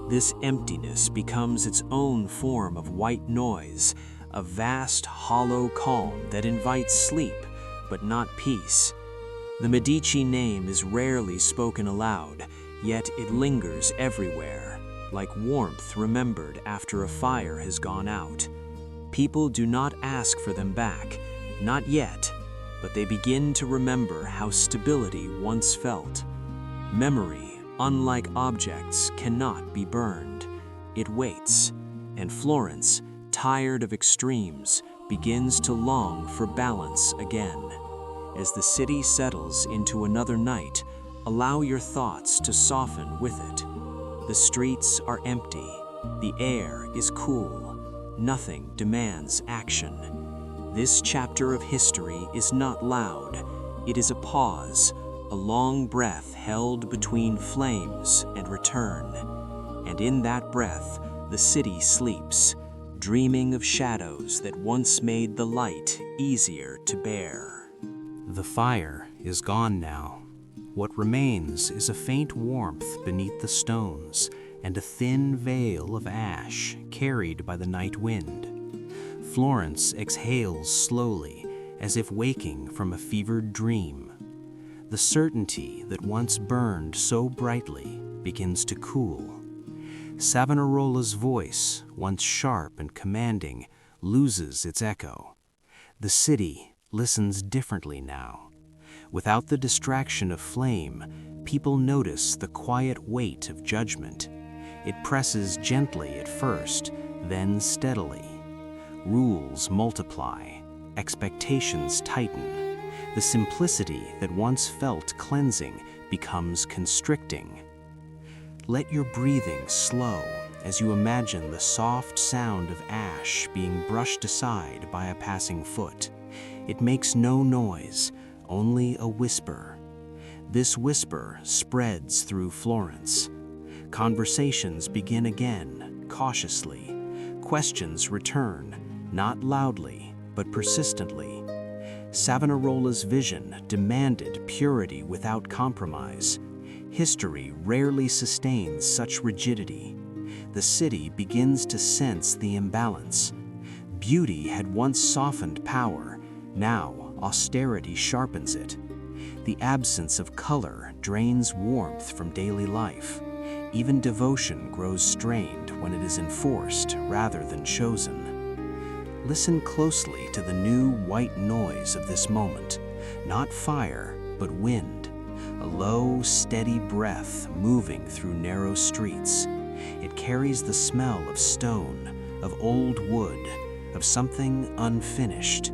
S1: This emptiness becomes its own form of white noise, a vast, hollow calm that invites sleep, but not peace. The Medici name is rarely spoken aloud, yet it lingers everywhere, like warmth remembered after a fire has gone out. People do not ask for them back, not yet, but they begin to remember how stability once felt. Memory, unlike objects, cannot be burned. It waits, and Florence, tired of extremes, begins to long for balance again. As the city settles into another night, allow your thoughts to soften with it. The streets are empty. The air is cool. Nothing demands action. This chapter of history is not loud. It is a pause, a long breath held between flames and return. And in that breath, the city sleeps, dreaming of shadows that once made the light easier to bear.
S2: The fire is gone now. What remains is a faint warmth beneath the stones and a thin veil of ash carried by the night wind. Florence exhales slowly, as if waking from a fevered dream. The certainty that once burned so brightly begins to cool. Savonarola's voice, once sharp and commanding, loses its echo. The city listens differently now. Without the distraction of flame, people notice the quiet weight of judgment. It presses gently at first, then steadily. Rules multiply, expectations tighten. The simplicity that once felt cleansing becomes constricting. Let your breathing slow as you imagine the soft sound of ash being brushed aside by a passing foot. It makes no noise,
S1: only a whisper. This whisper spreads through Florence. Conversations begin again, cautiously. Questions return, not loudly, but persistently. Savonarola's vision demanded purity without compromise. History rarely sustains such rigidity. The city begins to sense the imbalance. Beauty had once softened power, now austerity sharpens it. The absence of color drains warmth from daily life. Even devotion grows strained when it is enforced rather than chosen. Listen closely to the new white noise of this moment, not fire, but wind, a low, steady breath moving through narrow streets. It carries the smell of stone, of old wood, of something unfinished.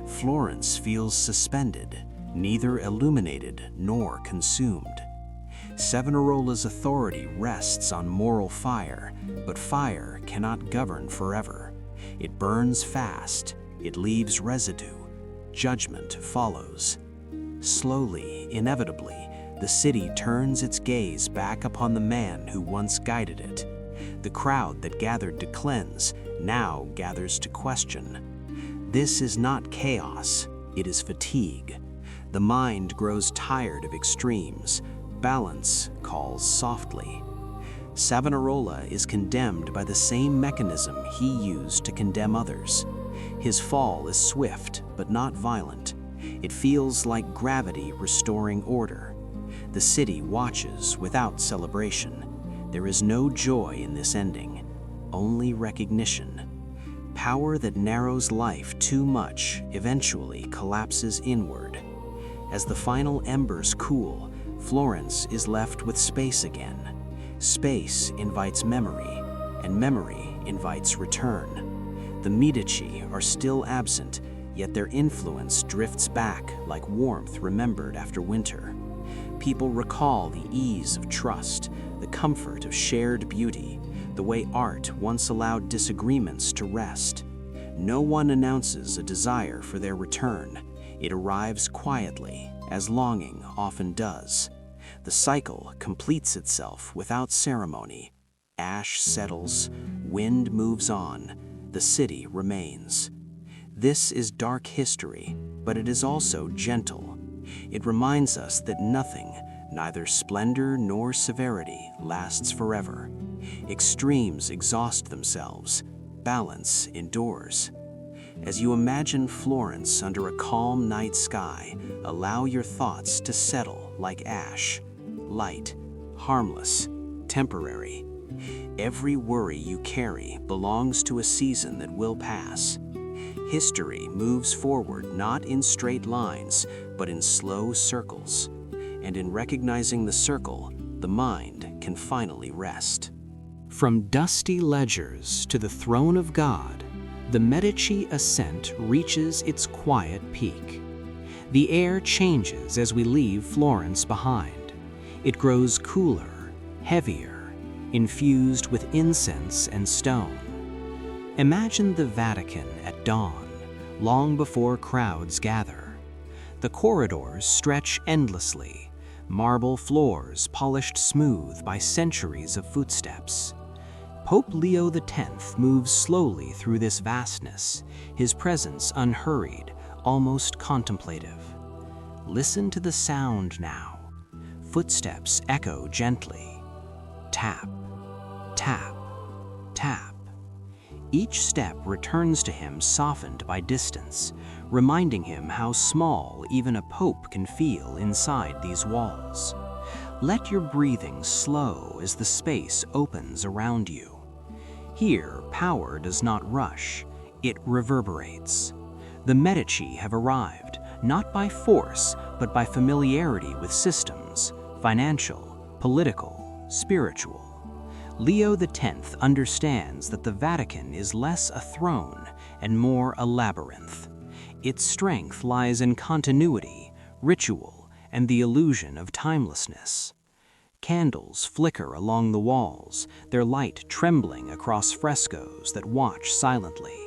S1: Florence feels suspended, neither illuminated nor consumed. Savonarola's authority rests on moral fire, but fire cannot govern forever. It burns fast, it leaves residue. Judgment follows. Slowly, inevitably, the city turns its gaze back upon the man who once guided it. The crowd that gathered to cleanse now gathers to question. This is not chaos, it is fatigue. The mind grows tired of extremes. Balance calls softly. Savonarola is condemned by the same mechanism he used to condemn others. His fall is swift, but not violent. It feels like gravity restoring order. The city watches without celebration. There is no joy in this ending, only recognition. Power that narrows life too much eventually collapses inward. As the final embers cool, Florence is left with space again. Space invites memory, and memory invites return. The Medici are still absent, yet their influence drifts back like warmth remembered after winter. People recall the ease of trust, the comfort of shared beauty, the way art once allowed disagreements to rest. No one announces a desire for their return. It arrives quietly, as longing often does. The cycle completes itself without ceremony. Ash settles, wind moves on, the city remains. This is dark history, but it is also gentle. It reminds us that nothing, neither splendor nor severity, lasts forever. Extremes exhaust themselves, balance endures. As you imagine Florence under a calm night sky, allow your thoughts to settle like ash. Light, harmless, temporary. Every worry you carry belongs to a season that will pass. History moves forward not in straight lines, but in slow circles. And in recognizing the circle, the mind can finally rest. From dusty ledgers to the throne of God, the Medici ascent reaches its quiet peak. The air changes as we leave Florence behind. It grows cooler, heavier, infused with incense and stone. Imagine the Vatican at dawn, long before crowds gather. The corridors stretch endlessly, marble floors polished smooth by centuries of footsteps. Pope Leo X moves slowly through this vastness, his presence unhurried, almost contemplative. Listen to the sound now. Footsteps echo gently. Tap, tap, tap. Each step returns to him softened by distance, reminding him how small even a pope can feel inside these walls. Let your breathing slow as the space opens around you. Here, power does not rush, it reverberates. The Medici have arrived, not by force, but by familiarity with systems, financial, political, spiritual. Leo X understands that the Vatican is less a throne and more a labyrinth. Its strength lies in continuity, ritual, and the illusion of timelessness. Candles flicker along the walls, their light trembling across frescoes that watch silently.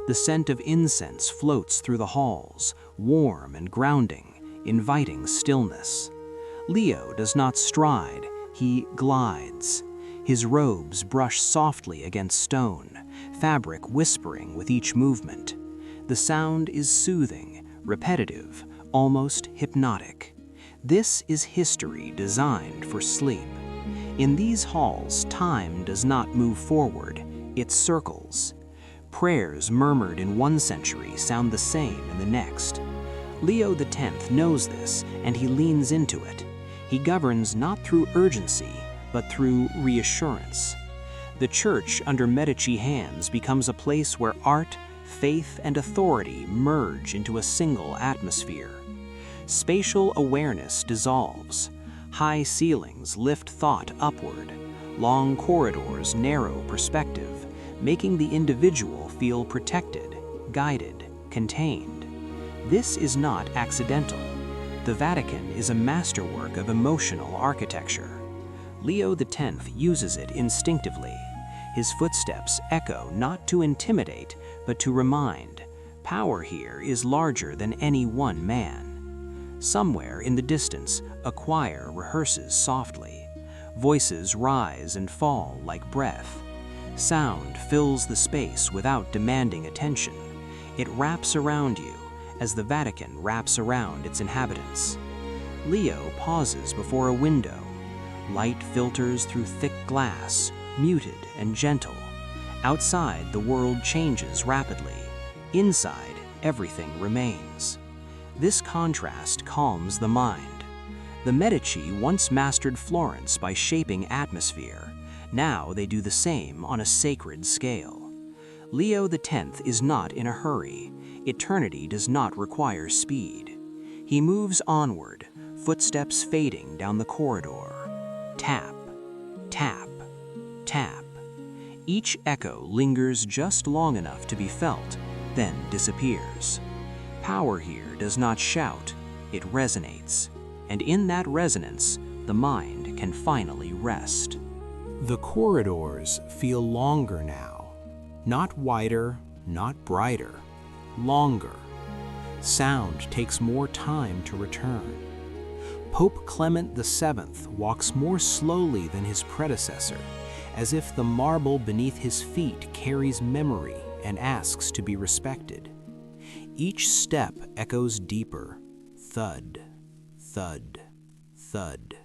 S1: The scent of incense floats through the halls, warm and grounding, inviting stillness. Leo does not stride, he glides. His robes brush softly against stone, fabric whispering with each movement. The sound is soothing, repetitive, almost hypnotic. This is history designed for sleep. In these halls, time does not move forward, it circles. Prayers murmured in one century sound the same in the next. Leo X knows this, and he leans into it. He governs not through urgency, but through reassurance. The church under Medici hands becomes a place where art, faith, and authority merge into a single atmosphere. Spatial awareness dissolves. High ceilings lift thought upward. Long corridors narrow perspective, making the individual feel protected, guided, contained. This is not accidental. The Vatican is a masterwork of emotional architecture. Leo X uses it instinctively. His footsteps echo not to intimidate, but to remind. Power here is larger than any one man. Somewhere in the distance, a choir rehearses softly. Voices rise and fall like breath. Sound fills the space without demanding attention. It wraps around you, as the Vatican wraps around its inhabitants. Leo pauses before a window. Light filters through thick glass, muted and gentle. Outside, the world changes rapidly. Inside, everything remains. This contrast calms the mind. The Medici once mastered Florence by shaping atmosphere. Now they do the same on a sacred scale. Leo X is not in a hurry. Eternity does not require speed. He moves onward, footsteps fading down the corridor. Tap, tap, tap. Each echo lingers just long enough to be felt, then disappears. Power here does not shout, it resonates. And in that resonance, the mind can finally rest.
S2: The corridors feel longer now. Not wider, not brighter. Longer. Sound takes more time to return. Pope Clement VII walks more slowly than his predecessor, as if the marble beneath his feet carries memory and asks to be respected. Each step echoes deeper. Thud, thud, thud.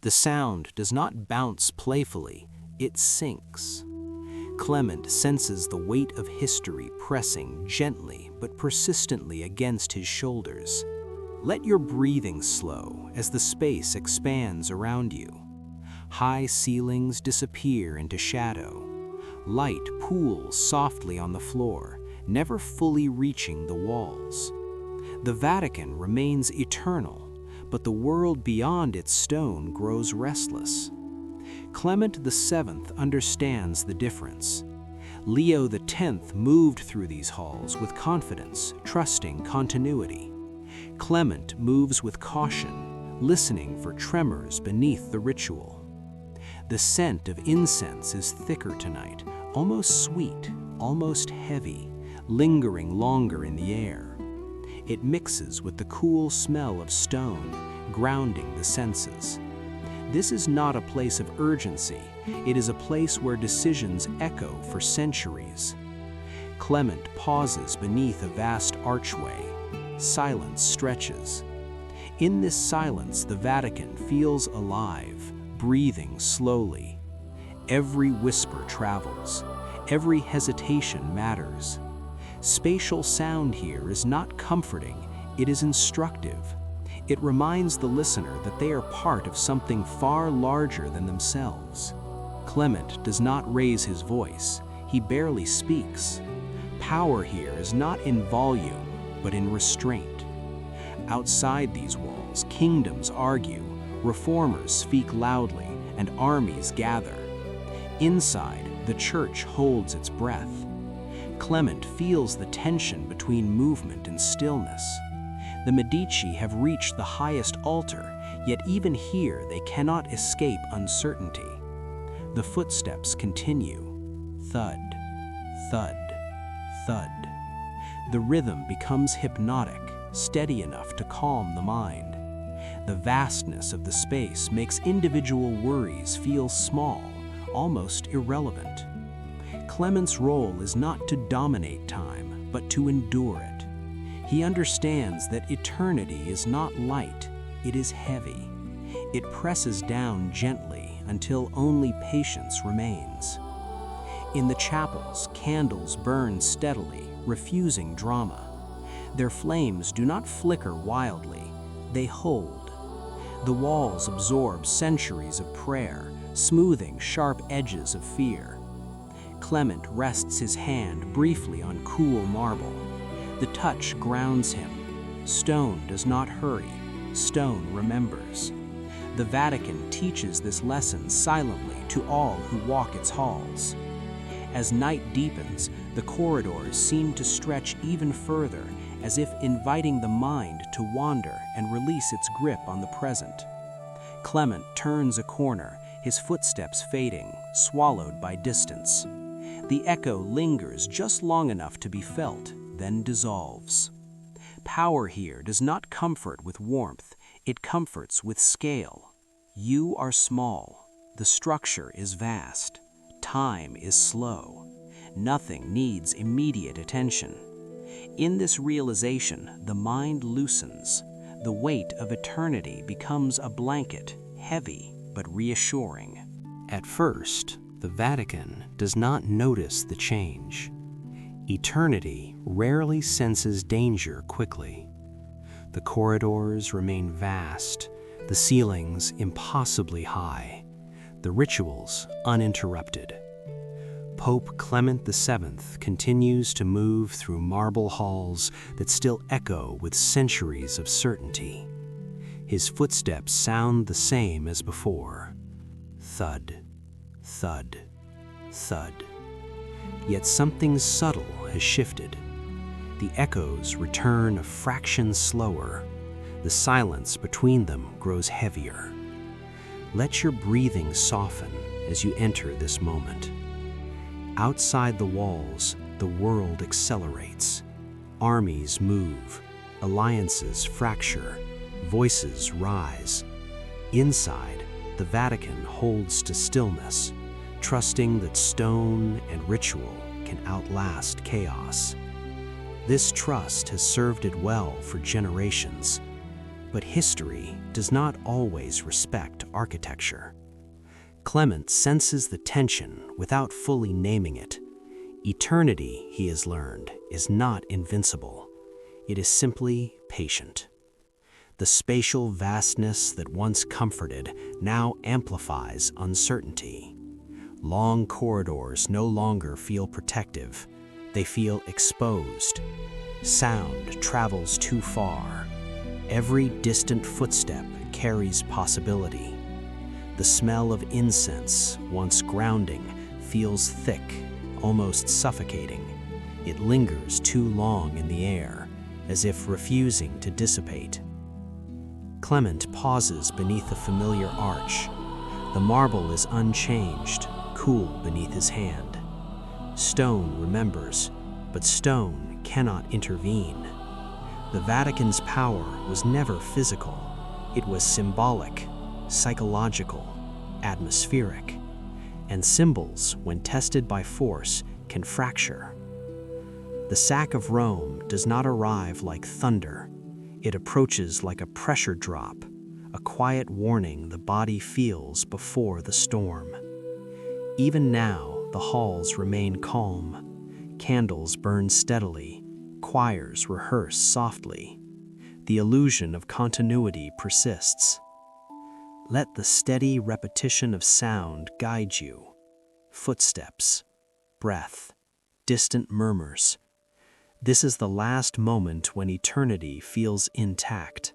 S2: The sound does not bounce playfully, it sinks. Clement senses the weight of history pressing gently but persistently against his shoulders. Let your breathing slow as the space expands around you. High ceilings disappear into shadow. Light pools softly on the floor, never fully reaching the walls. The Vatican remains eternal, but the world beyond its stone grows restless. Clement VII understands the difference. Leo X moved through these halls with confidence, trusting continuity. Clement moves with caution, listening for tremors beneath the ritual. The scent of incense is thicker tonight, almost sweet, almost heavy, lingering longer in the air. It mixes with the cool smell of stone, grounding the senses. This is not a place of urgency, it is a place where decisions echo for centuries. Clement pauses beneath a vast archway. Silence stretches. In this silence, the Vatican feels alive, breathing slowly. Every whisper travels. Every hesitation matters. Spatial sound here is not comforting, it is instructive. It reminds the listener that they are part of something far larger than themselves. Clement does not raise his voice, he barely speaks. Power here is not in volume, but in restraint. Outside these walls, kingdoms argue, reformers speak loudly, and armies gather. Inside, the church holds its breath. Clement feels the tension between movement and stillness. The Medici have reached the highest altar, yet even here they cannot escape uncertainty. The footsteps continue. Thud, thud, thud. The rhythm becomes hypnotic,
S1: steady enough to calm the mind. The vastness of the space makes individual worries feel small, almost irrelevant. Clement's role is not to dominate time, but to endure it. He understands that eternity is not light, it is heavy. It presses down gently until only patience remains. In the chapels, candles burn steadily, refusing drama. Their flames do not flicker wildly, they hold. The walls absorb centuries of prayer, smoothing sharp edges of fear. Clement rests his hand briefly on cool marble. The touch grounds him. Stone does not hurry, stone remembers. The Vatican teaches this lesson silently to all who walk its halls. As night deepens, the corridors seem to stretch even further, as if inviting the mind to wander and release its grip on the present. Clement turns a corner, his footsteps fading, swallowed by distance. The echo lingers just long enough to be felt, then dissolves. Power here does not comfort with warmth, it comforts with scale. You are small, the structure is vast, time is slow. Nothing needs immediate attention. In this realization, the mind loosens. The weight of eternity becomes a blanket, heavy but reassuring.
S2: At first, the Vatican does not notice the change. Eternity rarely senses danger quickly. The corridors remain vast, the ceilings impossibly high, the rituals uninterrupted. Pope Clement VII continues to move through marble halls that still echo with centuries of certainty. His footsteps sound the same as before. Thud, thud, thud. Yet something subtle has shifted. The echoes return a fraction slower. The silence between them grows heavier. Let your breathing soften as you enter this moment. Outside the walls, the world accelerates. Armies move, alliances fracture, voices rise. Inside, the Vatican holds to stillness, trusting that stone and ritual can outlast chaos. This trust has served it well for generations, but history does not always respect architecture. Clement senses the tension without fully naming it. Eternity, he has learned, is not invincible. It is simply patient. The spatial vastness that once comforted now amplifies uncertainty. Long corridors no longer feel protective. They feel exposed. Sound travels too far. Every distant footstep carries possibility. The smell of incense, once grounding, feels thick, almost suffocating. It lingers too long in the air, as if refusing to dissipate. Clement pauses beneath the familiar arch. The marble is unchanged, cool beneath his hand. Stone remembers, but stone cannot intervene. The Vatican's power was never physical. It was symbolic, psychological, atmospheric, and symbols, when tested by force, can fracture. The sack of Rome does not arrive like thunder. It approaches like a pressure drop, a quiet warning the body feels before the storm. Even now, the halls remain calm. Candles burn steadily, choirs rehearse softly. The illusion of continuity persists. Let the steady repetition of sound guide you. Footsteps, breath, distant murmurs. This is the last moment when eternity feels intact.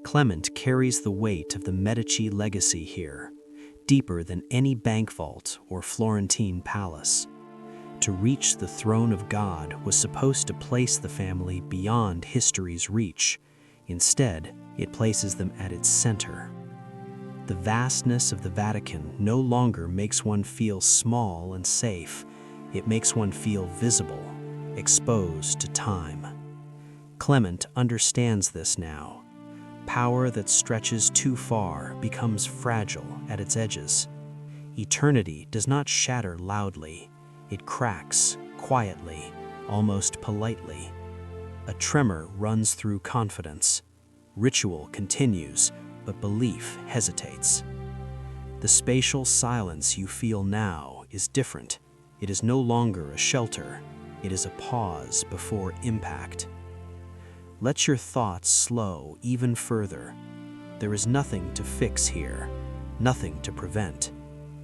S2: Clement carries the weight of the Medici legacy here, deeper than any bank vault or Florentine palace. To reach the throne of God was supposed to place the family beyond history's reach. Instead, it places them at its center. The vastness of the Vatican no longer makes one feel small and safe. It makes one feel visible, exposed to time.
S1: Clement understands this now. Power that stretches too far becomes fragile at its edges. Eternity does not shatter loudly. It cracks quietly, almost politely. A tremor runs through confidence. Ritual continues, but belief hesitates. The spatial silence you feel now is different. It is no longer a shelter. It is a pause before impact. Let your thoughts slow even further. There is nothing to fix here, nothing to prevent.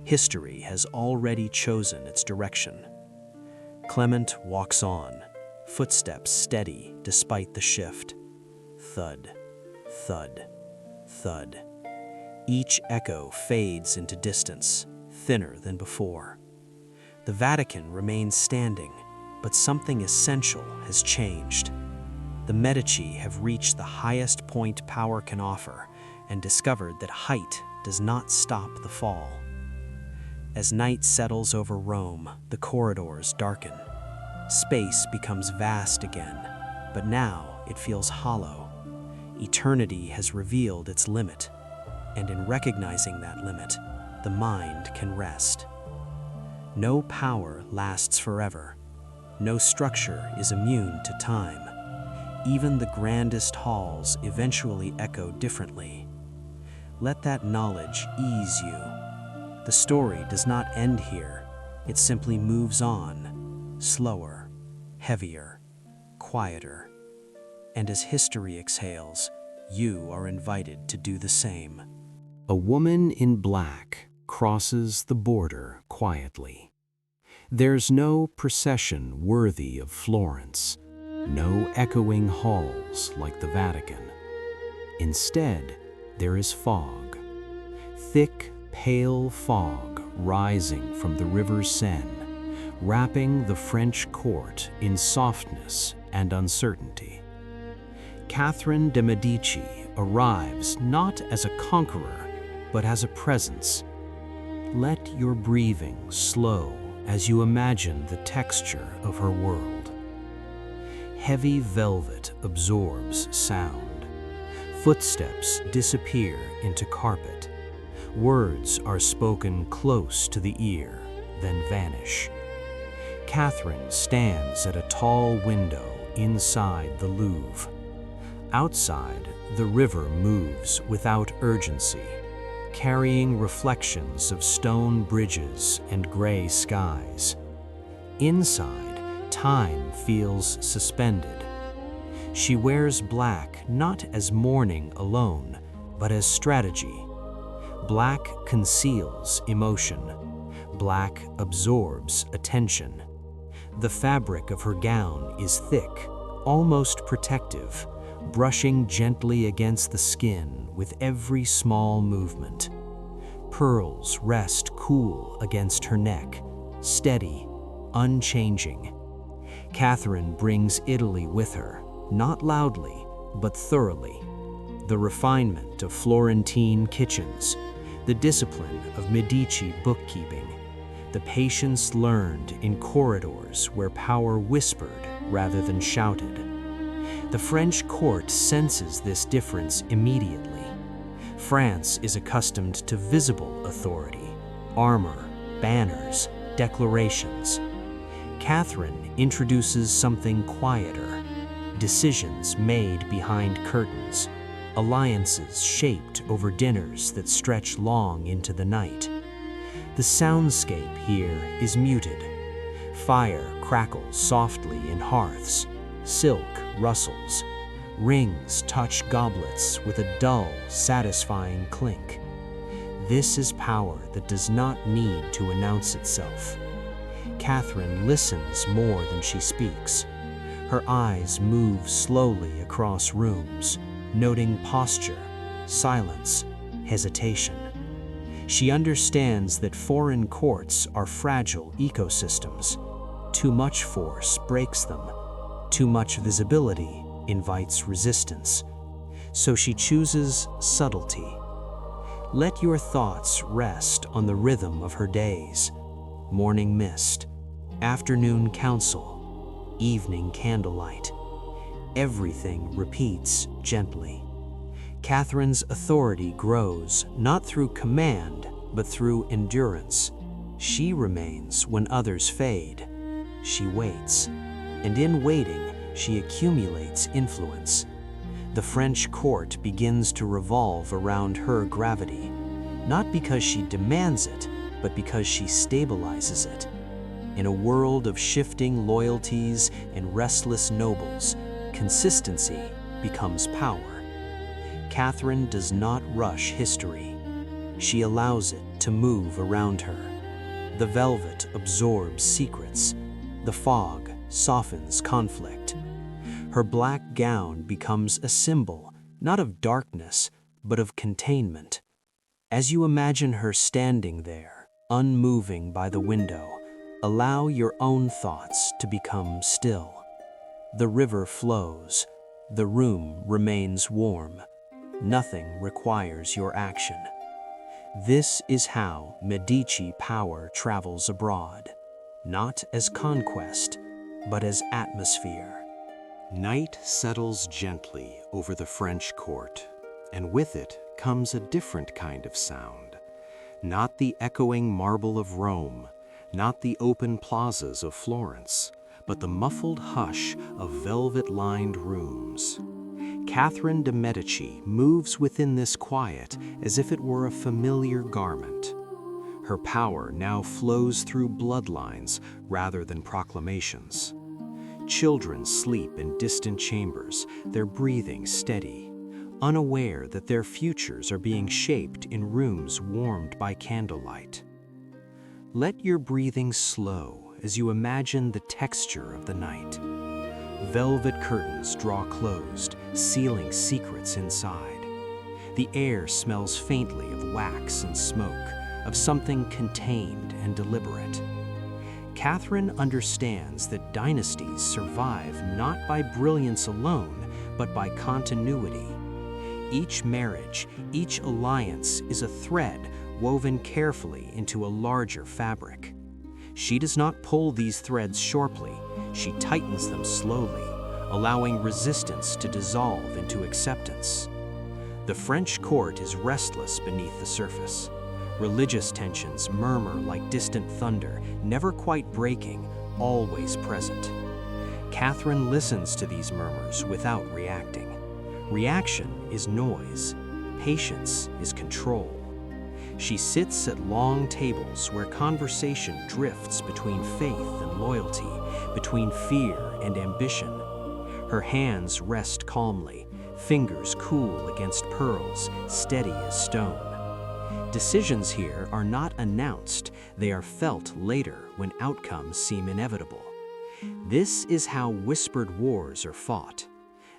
S1: History has already chosen its direction. Clement walks on, footsteps steady despite the shift. Thud, thud, thud. Each echo fades into distance, thinner than before. The Vatican remains standing, but something essential has changed. The Medici have reached the highest point power can offer and discovered that height does not stop the fall. As night settles over Rome, the corridors darken. Space becomes vast again, but now it feels hollow. Eternity has revealed its limit, and in recognizing that limit, the mind can rest. No power lasts forever. No structure is immune to time. Even the grandest halls eventually echo differently. Let that knowledge ease you. The story does not end here. It simply moves on, slower, heavier, quieter. And as history exhales, you are invited to do the same.
S2: A woman in black crosses the border quietly. There's no procession worthy of Florence, no echoing halls like the Vatican. Instead, there is fog. Thick, pale fog rising from the river Seine, wrapping the French court in softness and uncertainty. Catherine de' Medici arrives not as a conqueror, but as a presence. Let your breathing slow as you imagine the texture of her world. Heavy velvet absorbs sound. Footsteps disappear into carpet. Words are spoken close to the ear, then vanish. Catherine stands at a tall window inside the Louvre. Outside, the river moves without urgency, carrying reflections of stone bridges and gray skies. Inside, time feels suspended. She wears black not as mourning alone, but as strategy. Black conceals emotion. Black absorbs attention. The fabric of her gown is thick, almost protective, brushing gently against the skin with every small movement. Pearls rest cool against her neck, steady, unchanging. Catherine brings Italy with her, not loudly, but thoroughly. The refinement of Florentine kitchens, the discipline of Medici bookkeeping, the patience learned in corridors where power whispered rather than shouted. The French court senses this difference immediately. France is accustomed to visible authority, armor, banners, declarations. Catherine introduces something quieter, decisions made behind curtains, alliances shaped over dinners that stretch long into the night. The soundscape here is muted. Fire crackles softly in hearths, silk rustles, rings touch goblets with a dull, satisfying clink. This is power that does not need to announce itself. Catherine listens more than she speaks. Her eyes move slowly across rooms, noting posture, silence, hesitation. She understands that foreign courts are fragile ecosystems. Too much force breaks them. Too much visibility invites resistance. So she chooses subtlety. Let your thoughts rest on the rhythm of her days. Morning mist, afternoon council, evening candlelight.
S1: Everything repeats gently. Catherine's authority grows not through command, but through endurance. She remains when others fade. She waits, and in waiting, she accumulates influence. The French court begins to revolve around her gravity, not because she demands it, but because she stabilizes it. In a world of shifting loyalties and restless nobles, consistency becomes power. Catherine does not rush history. She allows it to move around her. The velvet absorbs secrets. The fog softens conflict. Her black gown becomes a symbol, not of darkness, but of containment. As you imagine her standing there, unmoving by the window, allow your own thoughts to become still. The river flows. The room remains warm. Nothing requires your action. This is how Medici power travels abroad, not as conquest, but as atmosphere. Night settles gently over the French court, and with it comes a different kind of sound. Not the echoing marble of Rome, not the open plazas of Florence, but the muffled hush of velvet-lined rooms. Catherine de' Medici moves within this quiet as if it were a familiar garment. Her power now flows through bloodlines rather than proclamations. Children sleep in distant chambers, their breathing steady, unaware that their futures are being shaped in rooms warmed by candlelight. Let your breathing slow as you imagine the texture of the night. Velvet curtains draw closed, sealing secrets inside. The air smells faintly of wax and smoke, of something contained and deliberate. Catherine understands that dynasties survive not by brilliance alone, but by continuity. Each marriage, each alliance is a thread woven carefully into a larger fabric. She does not pull these threads sharply, she tightens them slowly, allowing resistance to dissolve into acceptance. The French court is restless beneath the surface. Religious tensions murmur like distant thunder, never quite breaking, always present. Catherine listens to these murmurs without reacting. Reaction is noise. Patience is control. She sits at long tables where conversation drifts between faith and loyalty, between fear and ambition. Her hands rest calmly, fingers cool against pearls, steady as stone. Decisions here are not announced, they are felt later when outcomes seem inevitable. This is how whispered wars are fought.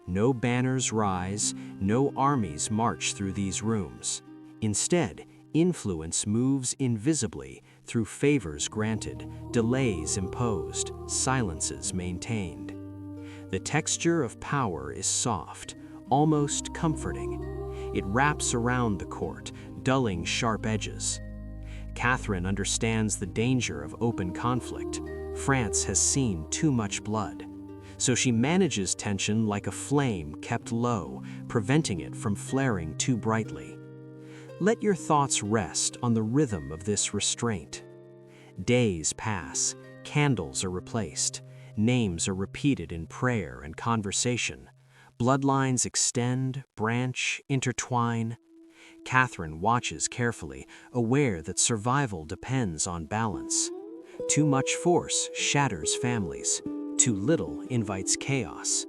S1: No banners rise, no armies march through these rooms. Instead, influence moves invisibly through favors granted, delays imposed, silences maintained. The texture of power is soft, almost comforting. It wraps around the court, dulling sharp edges. Catherine understands the danger of open conflict. France has seen too much blood. So she manages tension like a flame kept low, preventing it from flaring too brightly. Let your thoughts rest on the rhythm of this restraint. Days pass, candles are replaced, names are repeated in prayer and conversation. Bloodlines extend, branch, intertwine. Catherine watches carefully, aware that survival depends on balance. Too much force shatters families. Too little invites chaos.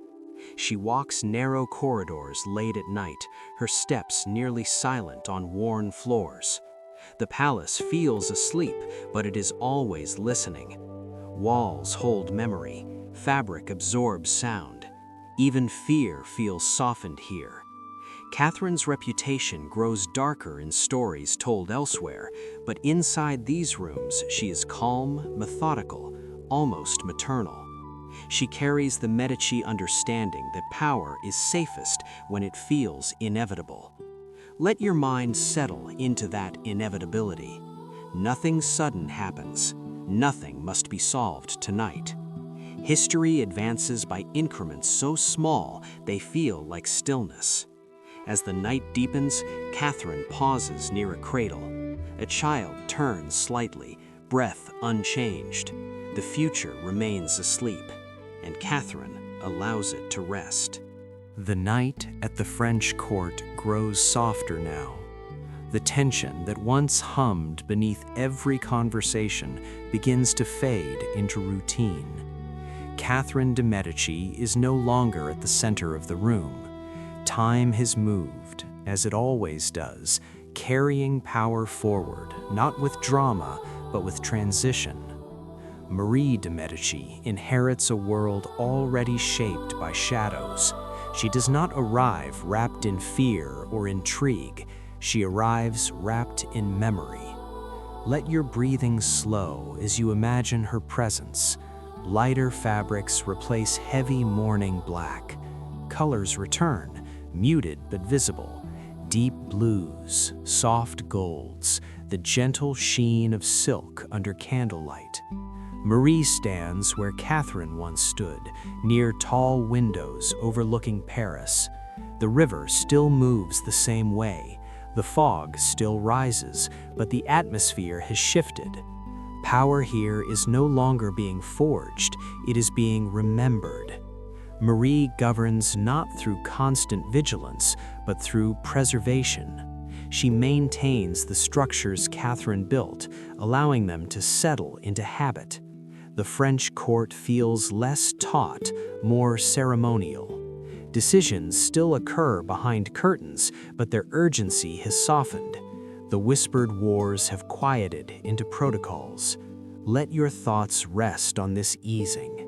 S1: She walks narrow corridors late at night, her steps nearly silent on worn floors. The palace feels asleep, but it is always listening. Walls hold memory, fabric absorbs sound. Even fear feels softened here. Catherine's reputation grows darker in stories told elsewhere, but inside these rooms she is calm, methodical, almost maternal. She carries the Medici understanding that power is safest when it feels inevitable. Let your mind settle into that inevitability. Nothing sudden happens. Nothing must be solved tonight. History advances by increments so small they feel like stillness. As the night deepens, Catherine pauses near a cradle. A child turns slightly, breath unchanged. The future remains asleep, and Catherine allows it to rest. The night at the French court grows softer now. The tension that once hummed beneath every conversation begins to fade into routine. Catherine de' Medici is no longer at the center of the room. Time has moved, as it always does, carrying power forward, not with drama, but with transition. Marie de' Medici inherits a world already shaped by shadows. She does not arrive wrapped in fear or intrigue. She arrives wrapped in memory. Let your breathing slow as you imagine her presence. Lighter fabrics replace heavy mourning black. Colors return, muted but visible. Deep blues, soft golds, the gentle sheen of silk under candlelight. Marie stands where Catherine once stood, near tall windows overlooking Paris. The river still moves the same way. The fog still rises, but the atmosphere has shifted. Power here is no longer being forged, it is being remembered. Marie governs not through constant vigilance, but through preservation. She maintains the structures Catherine built, allowing them to settle into habit. The French court feels less taut, more ceremonial. Decisions still occur behind curtains, but their urgency has softened. The whispered wars have quieted into protocols. Let your thoughts rest on this easing.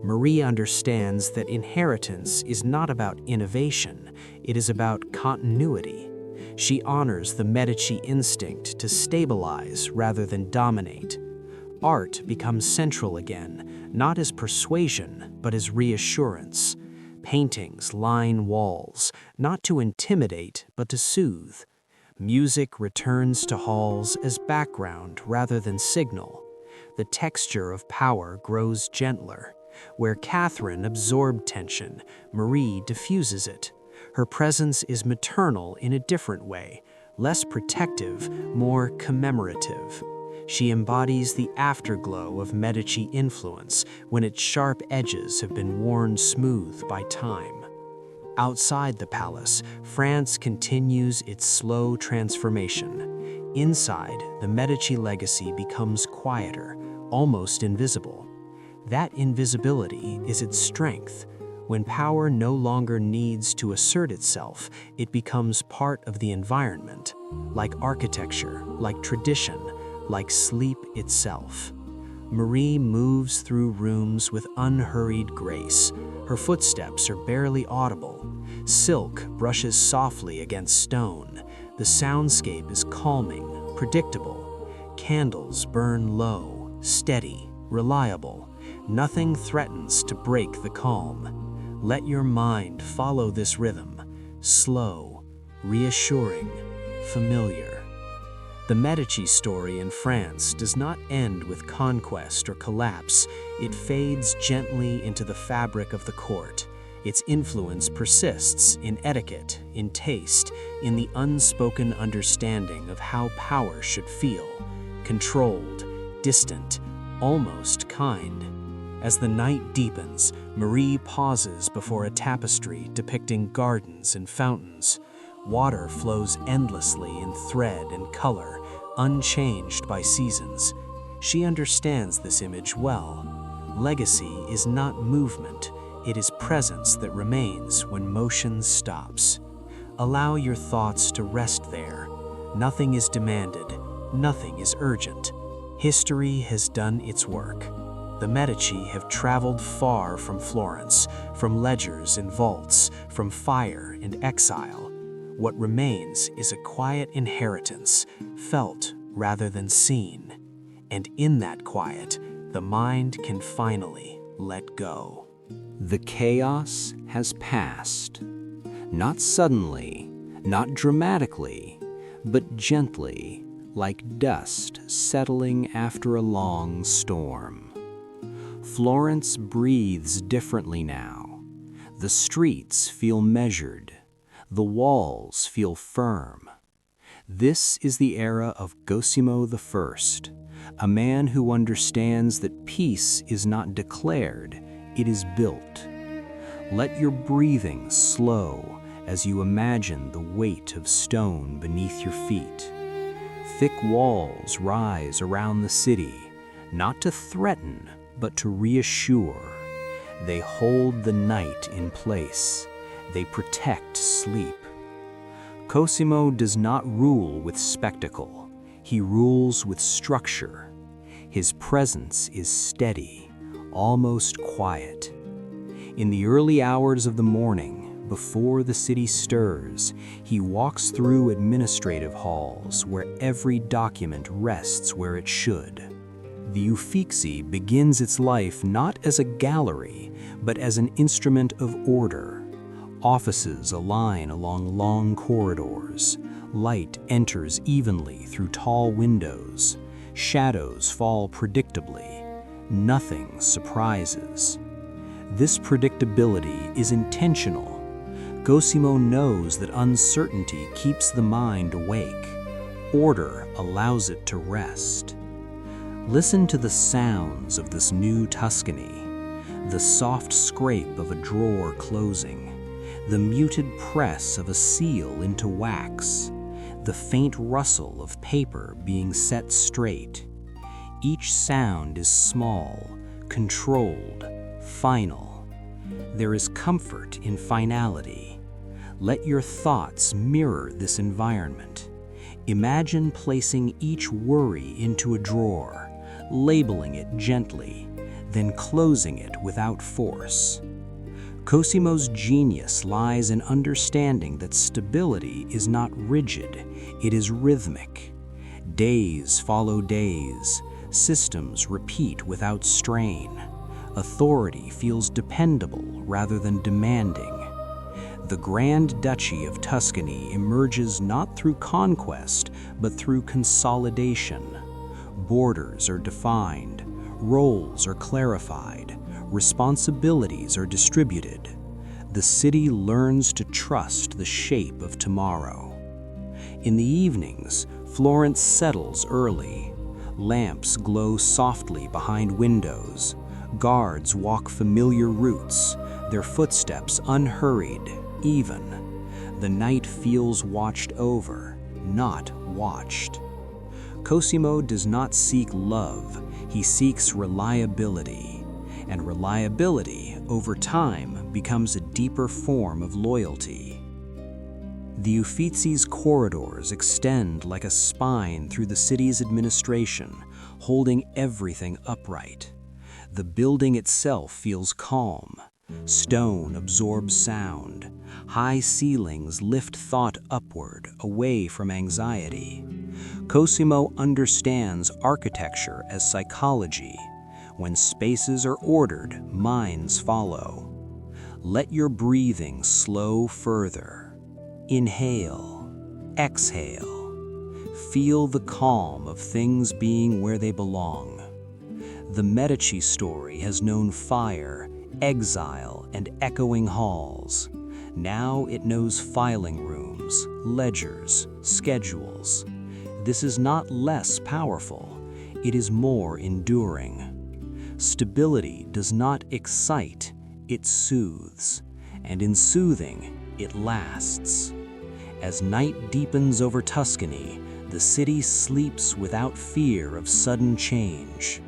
S1: Marie understands that inheritance is not about innovation, it is about continuity. She honors the Medici instinct to stabilize rather than dominate. Art becomes central again, not as persuasion, but as reassurance. Paintings line walls, not to intimidate, but to soothe. Music returns to halls as background rather than signal. The texture of power grows gentler. Where Catherine absorbed tension, Marie diffuses it. Her presence is maternal in a different way, less protective, more commemorative. She embodies the afterglow of Medici influence when its sharp edges have been worn smooth by time. Outside the palace, France continues its slow transformation. Inside, the Medici legacy becomes quieter, almost invisible. That invisibility is its strength. When power no longer needs to assert itself, it becomes part of the environment, like architecture, like tradition, like sleep itself. Marie moves through rooms with unhurried grace. Her footsteps are barely audible. Silk brushes softly against stone. The soundscape is calming, predictable. Candles burn low, steady, reliable. Nothing threatens to break the calm. Let your mind follow this rhythm, slow, reassuring, familiar. The Medici story in France does not end with conquest or collapse. It fades gently into the fabric of the court. Its influence persists in etiquette, in taste, in the unspoken understanding of how power should feel. Controlled, distant, almost kind. As the night deepens, Marie pauses before a tapestry depicting gardens and fountains. Water flows endlessly in thread and color, unchanged by seasons. She understands this image well. Legacy is not movement, it is presence that remains when motion stops. Allow your thoughts to rest there. Nothing is demanded, nothing is urgent. History has done its work. The Medici have traveled far from Florence, from ledgers and vaults, from fire and exile. What remains is a quiet inheritance, felt rather than seen. And in that quiet, the mind can finally let go.
S2: The chaos has passed. Not suddenly, not dramatically, but gently, like dust settling after a long storm.
S1: Florence breathes differently now. The streets feel measured. The walls feel firm. This is the era of Cosimo I, a man who understands that peace is not declared, it is built. Let your breathing slow as you imagine the weight of stone beneath your feet. Thick walls rise around the city, not to threaten, but to reassure. They hold the night in place. They protect sleep. Cosimo does not rule with spectacle. He rules with structure. His presence is steady, almost quiet. In the early hours of the morning, before the city stirs, he walks through administrative halls where every document rests where it should. The Uffizi begins its life not as a gallery, but as an instrument of order. Offices align along long corridors. Light enters evenly through tall windows. Shadows fall predictably. Nothing surprises. This predictability is intentional. Cosimo knows that uncertainty keeps the mind awake. Order allows it to rest. Listen to the sounds of this new Tuscany. The soft scrape of a drawer closing. The muted press of a seal into wax. The faint rustle of paper being set straight. Each sound is small, controlled, final. There is comfort in finality. Let your thoughts mirror this environment. Imagine placing each worry into a drawer, labeling it gently, then closing it without force. Cosimo's genius lies in understanding that stability is not rigid, it is rhythmic. Days follow days, systems repeat without strain. Authority feels dependable rather than demanding. The Grand Duchy of Tuscany emerges not through conquest, but through consolidation. Borders are defined, roles are clarified, responsibilities are distributed. The city learns to trust the shape of tomorrow. In the evenings, Florence settles early. Lamps glow softly behind windows. Guards walk familiar routes, their footsteps unhurried, even. The night feels watched over, not watched. Cosimo does not seek love, he seeks reliability. And reliability, over time, becomes a deeper form of loyalty. The Uffizi's corridors extend like a spine through the city's administration, holding everything upright. The building itself feels calm. Stone absorbs sound. High ceilings lift thought upward, away from anxiety. Cosimo understands architecture as psychology. When spaces are ordered, minds follow. Let your breathing slow further. Inhale, exhale. Feel the calm of things being where they belong. The Medici story has known fire, exile, and echoing halls. Now it knows filing rooms, ledgers, schedules. This is not less powerful, it is more enduring. Stability does not excite, it soothes, and in soothing, it lasts. As night deepens over Tuscany, the city sleeps without fear of sudden change.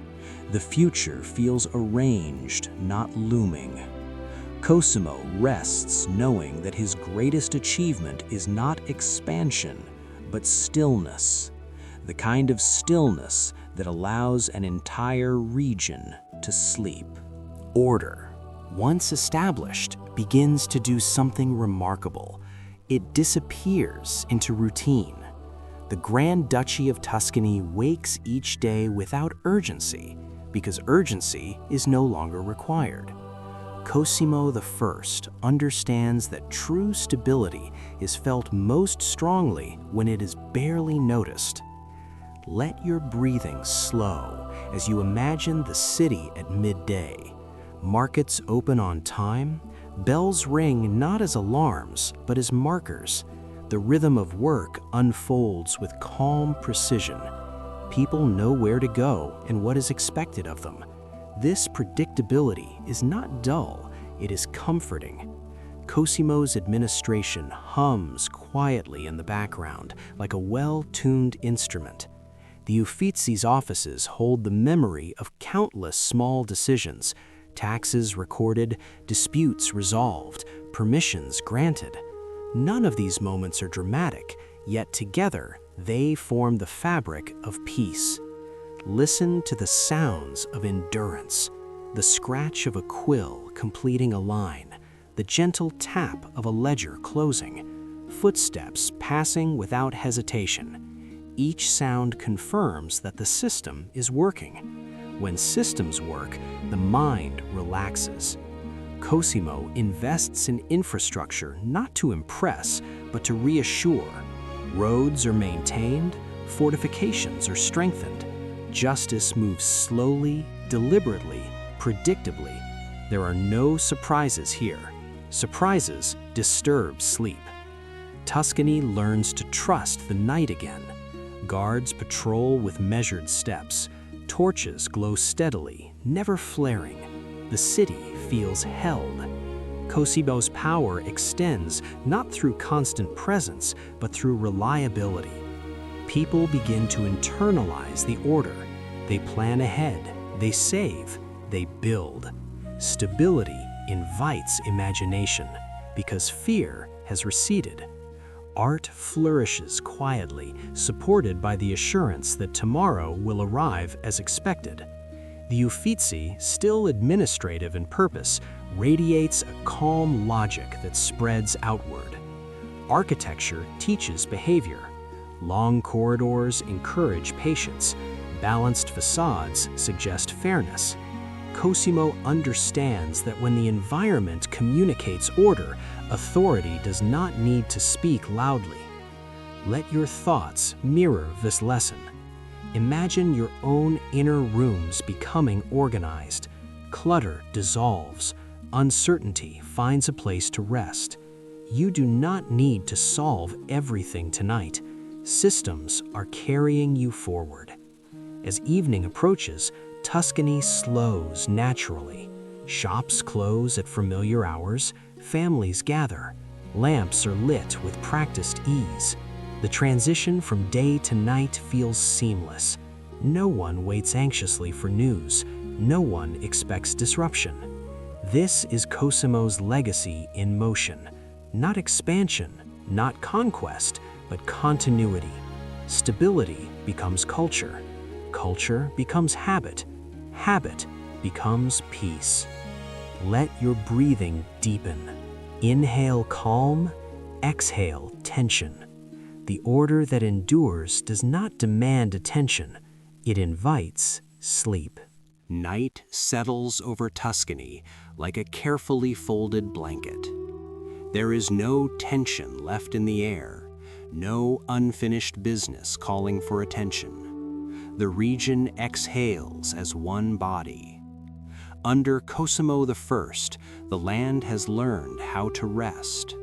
S1: The future feels arranged, not looming. Cosimo rests knowing that his greatest achievement is not expansion, but stillness. The kind of stillness that allows an entire region to sleep. Order, once established, begins to do something remarkable. It disappears into routine. The Grand Duchy of Tuscany wakes each day without urgency, because urgency is no longer required. Cosimo I understands that true stability is felt most strongly when it is barely noticed. Let your breathing slow as you imagine the city at midday. Markets open on time, bells ring not as alarms, but as markers. The rhythm of work unfolds with calm precision. People know where to go and what is expected of them. This predictability is not dull, it is comforting. Cosimo's administration hums quietly in the background like a well-tuned instrument. The Uffizi's offices hold the memory of countless small decisions, taxes recorded, disputes resolved, permissions granted. None of these moments are dramatic, yet together they form the fabric of peace. Listen to the sounds of endurance, the scratch of a quill completing a line, the gentle tap of a ledger closing, footsteps passing without hesitation. Each sound confirms that the system is working. When systems work, the mind relaxes. Cosimo invests in infrastructure not to impress, but to reassure. Roads are maintained, fortifications are strengthened. Justice moves slowly, deliberately, predictably. There are no surprises here. Surprises disturb sleep. Tuscany learns to trust the night again. Guards patrol with measured steps. Torches glow steadily, never flaring. The city feels held. Cosimo's power extends not through constant presence, but through reliability. People begin to internalize the order. They plan ahead, they save, they build. Stability invites imagination because fear has receded. Art flourishes quietly, supported by the assurance that tomorrow will arrive as expected. The Uffizi, still administrative in purpose, radiates a calm logic that spreads outward. Architecture teaches behavior. Long corridors encourage patience. Balanced facades suggest fairness. Cosimo understands that when the environment communicates order, authority does not need to speak loudly. Let your thoughts mirror this lesson. Imagine your own inner rooms becoming organized. Clutter dissolves. Uncertainty finds a place to rest. You do not need to solve everything tonight. Systems are carrying you forward. As evening approaches, Tuscany slows naturally. Shops close at familiar hours, families gather. Lamps are lit with practiced ease. The transition from day to night feels seamless. No one waits anxiously for news. No one expects disruption. This is Cosimo's legacy in motion. Not expansion, not conquest, but continuity. Stability becomes culture. Culture becomes habit. Habit becomes peace. Let your breathing deepen. Inhale calm, exhale tension. The order that endures does not demand attention. It invites sleep. Night settles over Tuscany like a carefully folded blanket. There is no tension left in the air, no unfinished business calling for attention. The region exhales as one body. Under Cosimo I, the land has learned how to rest.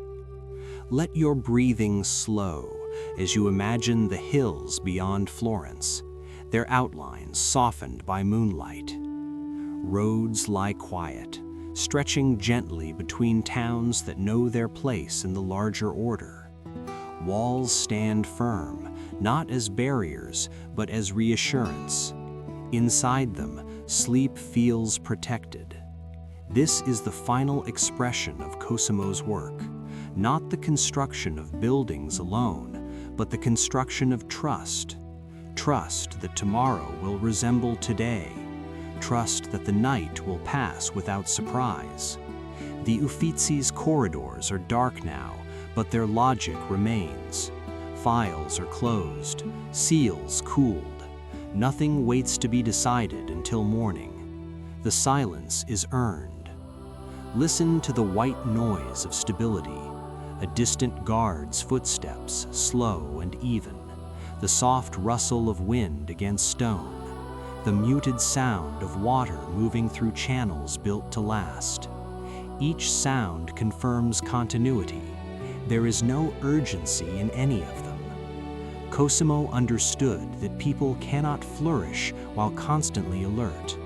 S1: Let your breathing slow as you imagine the hills beyond Florence, their outlines softened by moonlight. Roads lie quiet, stretching gently between towns that know their place in the larger order. Walls stand firm, not as barriers, but as reassurance. Inside them, sleep feels protected. This is the final expression of Cosimo's work, not the construction of buildings alone, but the construction of trust. Trust that tomorrow will resemble today. Trust that the night will pass without surprise. The Uffizi's corridors are dark now, but their logic remains. Files are closed, seals cooled. Nothing waits to be decided until morning. The silence is earned. Listen to the white noise of stability, a distant guard's footsteps, slow and even, the soft rustle of wind against stone. the muted sound of water moving through channels built to last. Each sound confirms continuity. There is no urgency in any of them. Cosimo understood that people cannot flourish while constantly alert.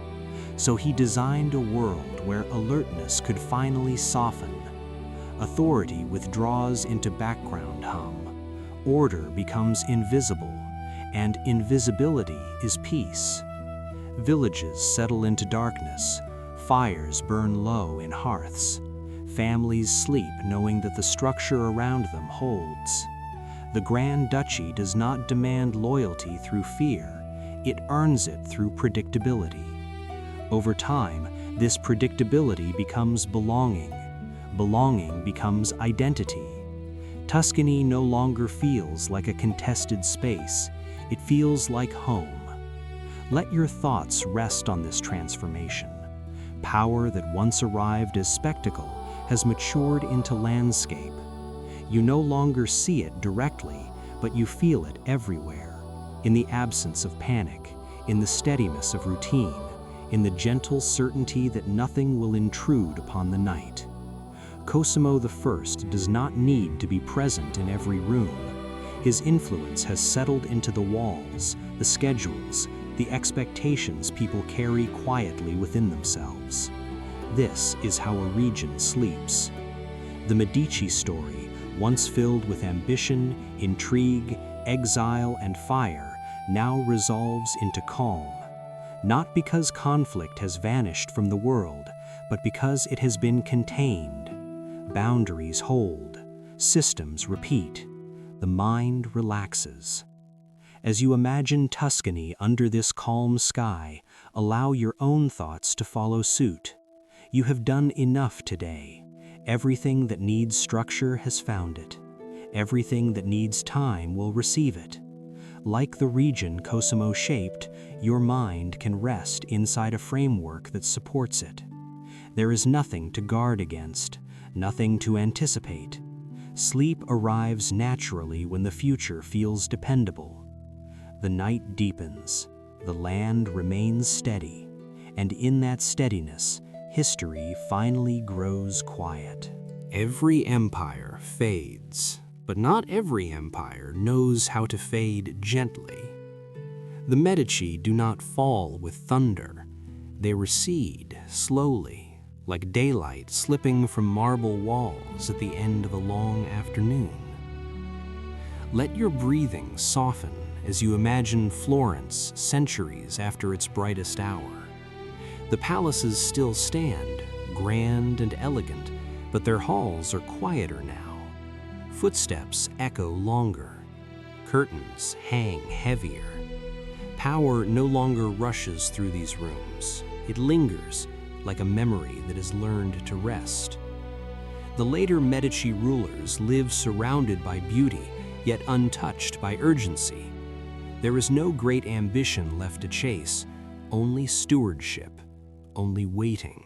S1: So he designed a world where alertness could finally soften. Authority withdraws into background hum. Order becomes invisible, and invisibility is peace. Villages settle into darkness. Fires burn low in hearths. Families sleep knowing that the structure around them holds. The Grand Duchy does not demand loyalty through fear. It earns it through predictability. Over time, this predictability becomes belonging. Belonging becomes identity. Tuscany no longer feels like a contested space. It feels like home. Let your thoughts rest on this transformation. Power that once arrived as spectacle has matured into landscape. You no longer see it directly, but you feel it everywhere, in the absence of panic, in the steadiness of routine, in the gentle certainty that nothing will intrude upon the night. Cosimo I does not need to be present in every room. His influence has settled into the walls, the schedules, the expectations people carry quietly within themselves. This is how a region sleeps. The Medici story, once filled with ambition, intrigue, exile, and fire, now resolves into calm. Not because conflict has vanished from the world, but because it has been contained. Boundaries hold, systems repeat, the mind relaxes. As you imagine Tuscany under this calm sky, allow your own thoughts to follow suit. You have done enough today. Everything that needs structure has found it. Everything that needs time will receive it. Like the region Cosimo shaped, your mind can rest inside a framework that supports it. There is nothing to guard against, nothing to anticipate. Sleep arrives naturally when the future feels dependable. The night deepens, the land remains steady, and in that steadiness, history finally grows quiet. Every empire fades, but not every empire knows how to fade gently. The Medici do not fall with thunder. They recede slowly, like daylight slipping from marble walls at the end of a long afternoon. Let your breathing soften as you imagine Florence centuries after its brightest hour. The palaces still stand, grand and elegant, but their halls are quieter now. Footsteps echo longer. Curtains hang heavier. Power no longer rushes through these rooms. It lingers, like a memory that has learned to rest. The later Medici rulers lived surrounded by beauty, yet untouched by urgency. There is no great ambition left to chase, only stewardship, only waiting.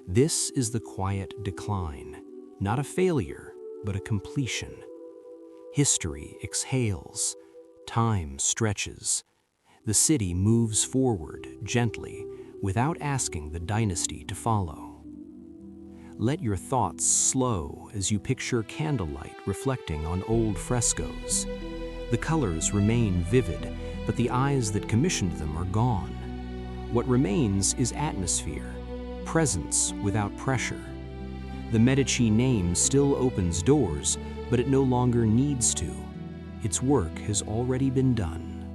S1: This is the quiet decline, not a failure, but a completion. History exhales, time stretches. The city moves forward gently, without asking the dynasty to follow. Let your thoughts slow as you picture candlelight reflecting on old frescoes. The colors remain vivid, but the eyes that commissioned them are gone. What remains is atmosphere, presence without pressure. The Medici name still opens doors, but it no longer needs to. Its work has already been done.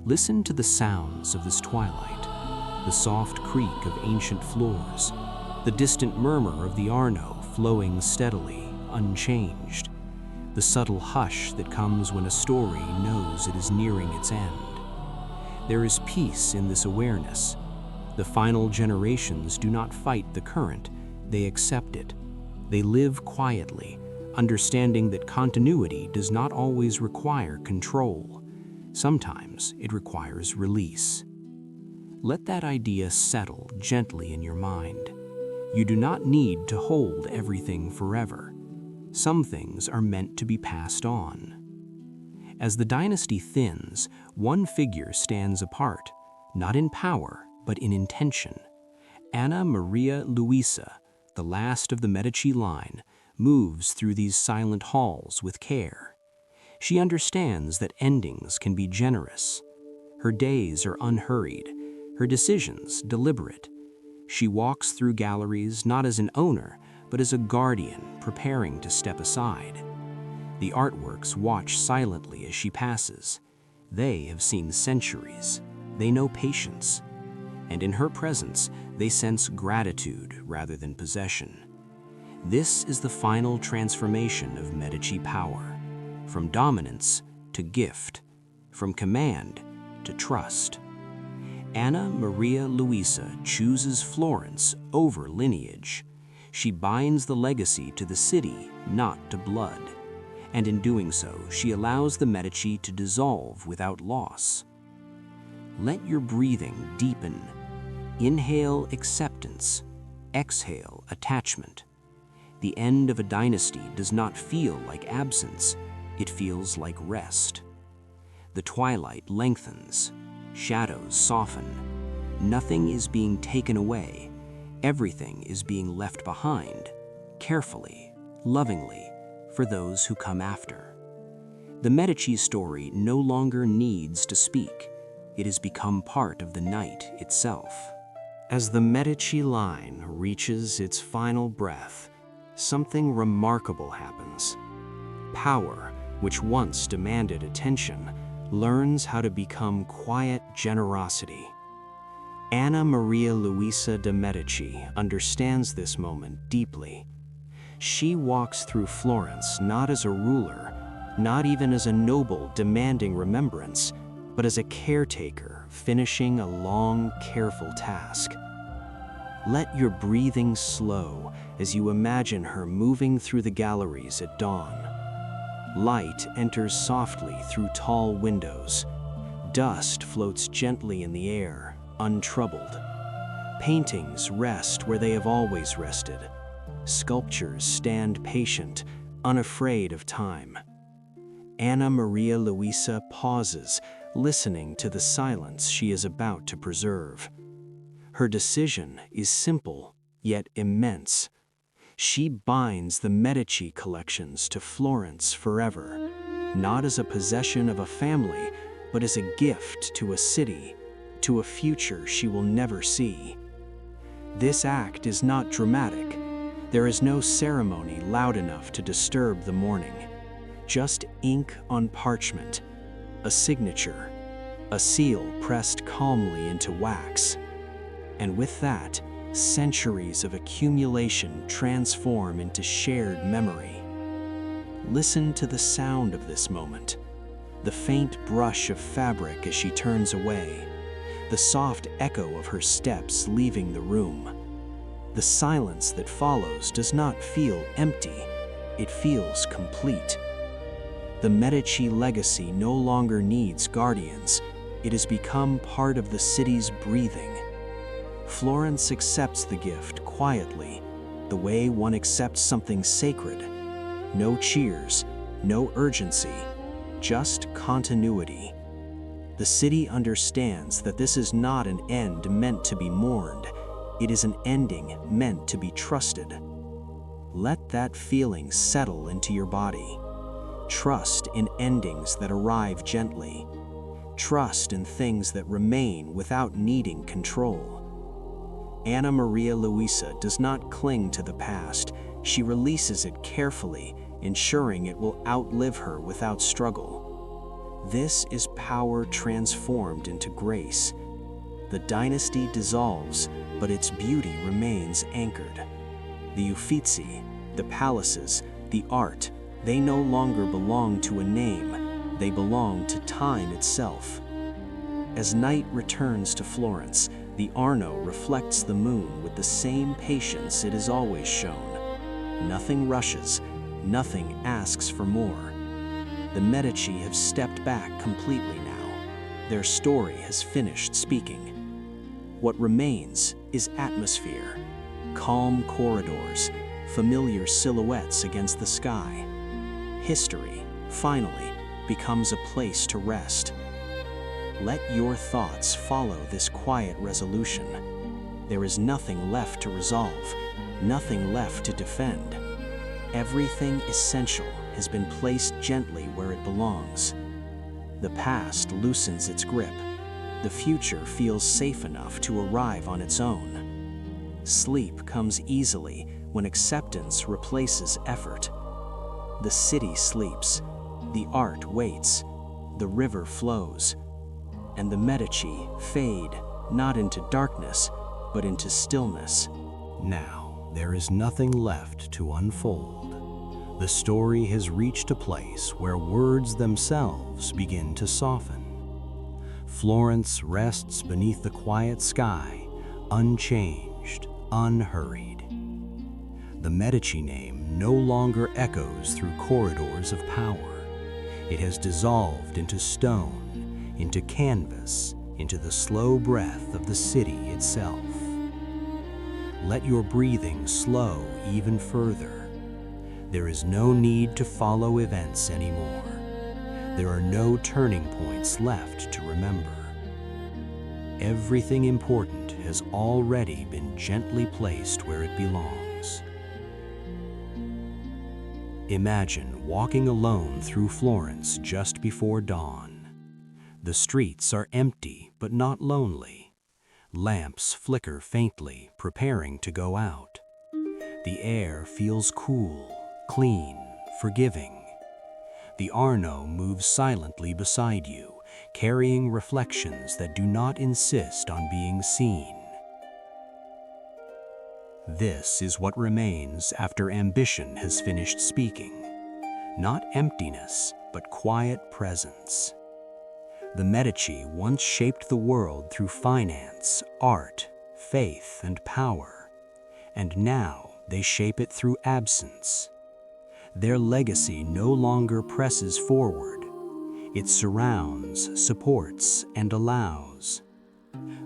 S1: Listen to the sounds of this twilight, the soft creak of ancient floors, the distant murmur of the Arno flowing steadily, unchanged, the subtle hush that comes when a story knows it is nearing its end. There is peace in this awareness. The final generations do not fight the current, they accept it. They live quietly, understanding that continuity does not always require control. Sometimes it requires release. Let that idea settle gently in your mind. You do not need to hold everything forever. Some things are meant to be passed on. As the dynasty thins, one figure stands apart, not in power, but in intention. Anna Maria Luisa, the last of the Medici line, moves through these silent halls with care. She understands that endings can be generous. Her days are unhurried, her decisions deliberate. She walks through galleries not as an owner, but as a guardian preparing to step aside. The artworks watch silently as she passes. They have seen centuries. They know patience. And in her presence, they sense gratitude rather than possession. This is the final transformation of Medici power, from dominance to gift, from command to trust. Anna Maria Luisa chooses Florence over lineage. She binds the legacy to the city, not to blood. And in doing so, she allows the Medici to dissolve without loss. Let your breathing deepen. Inhale acceptance, exhale attachment. The end of a dynasty does not feel like absence, it feels like rest. The twilight lengthens, shadows soften. Nothing is being taken away, everything is being left behind, carefully, lovingly, for those who come after. The Medici story no longer needs to speak. It has become part of the night itself. As the Medici line reaches its final breath, something remarkable happens. Power, which once demanded attention, learns how to become quiet generosity. Anna Maria Luisa de' Medici understands this moment deeply. She walks through Florence not as a ruler, not even as a noble demanding remembrance, but as a caretaker finishing a long, careful task. Let your breathing slow as you imagine her moving through the galleries at dawn. Light enters softly through tall windows. Dust floats gently in the air, untroubled. Paintings rest where they have always rested. Sculptures stand patient, unafraid of time. Anna Maria Luisa pauses, listening to the silence she is about to preserve. Her decision is simple, yet immense. She binds the Medici collections to Florence forever, not as a possession of a family, but as a gift to a city, to a future she will never see. This act is not dramatic. There is no ceremony loud enough to disturb the morning. Just ink on parchment, a signature, a seal pressed calmly into wax. And with that, centuries of accumulation transform into shared memory. Listen to the sound of this moment. The faint brush of fabric as she turns away. The soft echo of her steps leaving the room. The silence that follows does not feel empty. It feels complete. The Medici legacy no longer needs guardians. It has become part of the city's breathing. Florence accepts the gift quietly, the way one accepts something sacred. No cheers, no urgency, just continuity. The city understands that this is not an end meant to be mourned. It is an ending meant to be trusted. Let that feeling settle into your body. Trust in endings that arrive gently. Trust in things that remain without needing control. Anna Maria Luisa does not cling to the past. She releases it carefully, ensuring it will outlive her without struggle. This is power transformed into grace. The dynasty dissolves, but its beauty remains anchored. The Uffizi, the palaces, the art, they no longer belong to a name. They belong to time itself. As night returns to Florence, the Arno reflects the moon with the same patience it has always shown. Nothing rushes, nothing asks for more. The Medici have stepped back completely now. Their story has finished speaking. What remains is atmosphere, calm corridors, familiar silhouettes against the sky. History, finally, becomes a place to rest. Let your thoughts follow this quiet resolution. There is nothing left to resolve, nothing left to defend. Everything essential has been placed gently where it belongs. The past loosens its grip. The future feels safe enough to arrive on its own. Sleep comes easily when acceptance replaces effort. The city sleeps, the art waits, the river flows, and the Medici fade not into darkness, but into stillness.
S2: Now, there is nothing left to unfold. The story has reached a place where words themselves begin to soften. Florence rests beneath the quiet sky, unchanged, unhurried. The Medici name no longer echoes through corridors of power. It has dissolved into stone, into canvas, into the slow breath of the city itself. Let your breathing slow even further. There is no need to follow events anymore. There are no turning points left to remember. Everything important has already been gently placed where it belongs. Imagine walking alone through Florence just before dawn. The streets are empty but not lonely. Lamps flicker faintly, preparing to go out. The air feels cool, clean, forgiving. The Arno moves silently beside you, carrying reflections that do not insist on being seen. This is what remains after ambition has finished speaking. Not emptiness, but quiet presence. The Medici once shaped the world through finance, art, faith, and power, and now they shape it through absence. Their legacy no longer presses forward. It surrounds, supports, and allows.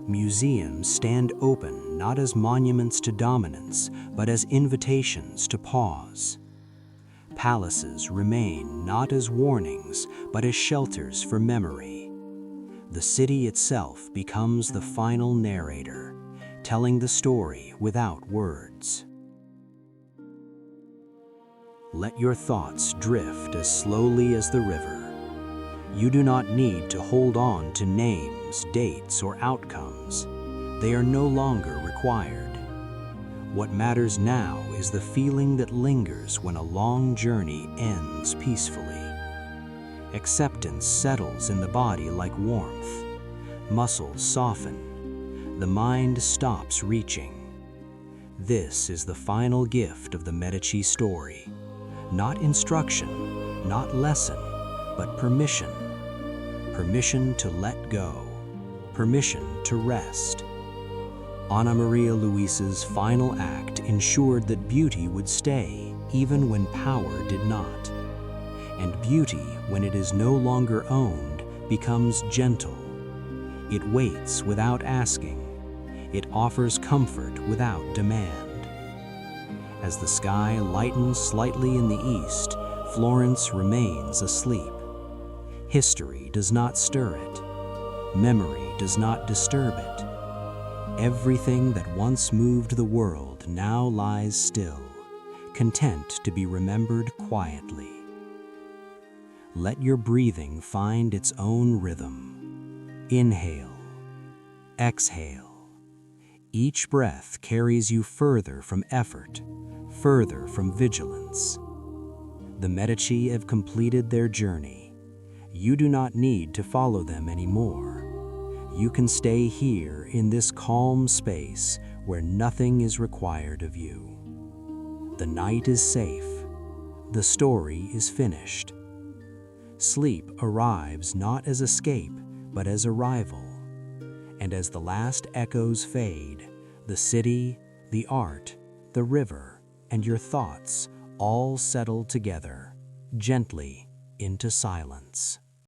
S2: Museums stand open not as monuments to dominance, but as invitations to pause. Palaces remain not as warnings, but as shelters for memory. The city itself becomes the final narrator, telling the story without words. Let your thoughts drift as slowly as the river. You do not need to hold on to names, dates, or outcomes. They are no longer required. What matters now is the feeling that lingers when a long journey ends peacefully. Acceptance settles in the body like warmth. Muscles soften. The mind stops reaching. This is the final gift of the Medici story. Not instruction, not lesson, but permission. Permission to let go. Permission to rest. Anna Maria Luisa's final act ensured that beauty would stay even when power did not. And beauty, when it is no longer owned, becomes gentle. It waits without asking. It offers comfort without demand. As the sky lightens slightly in the east, Florence remains asleep. History does not stir it. Memory does not disturb it. Everything that once moved the world now lies still, content to be remembered quietly. Let your breathing find its own rhythm. Inhale, exhale. Each breath carries you further from effort, further from vigilance. The Medici have completed their journey. You do not need to follow them anymore. You can stay here in this calm space where nothing is required of you. The night is safe. The story is finished. Sleep arrives not as escape, but as arrival. And as the last echoes fade, the city, the art, the river, and your thoughts all settle together, gently into silence.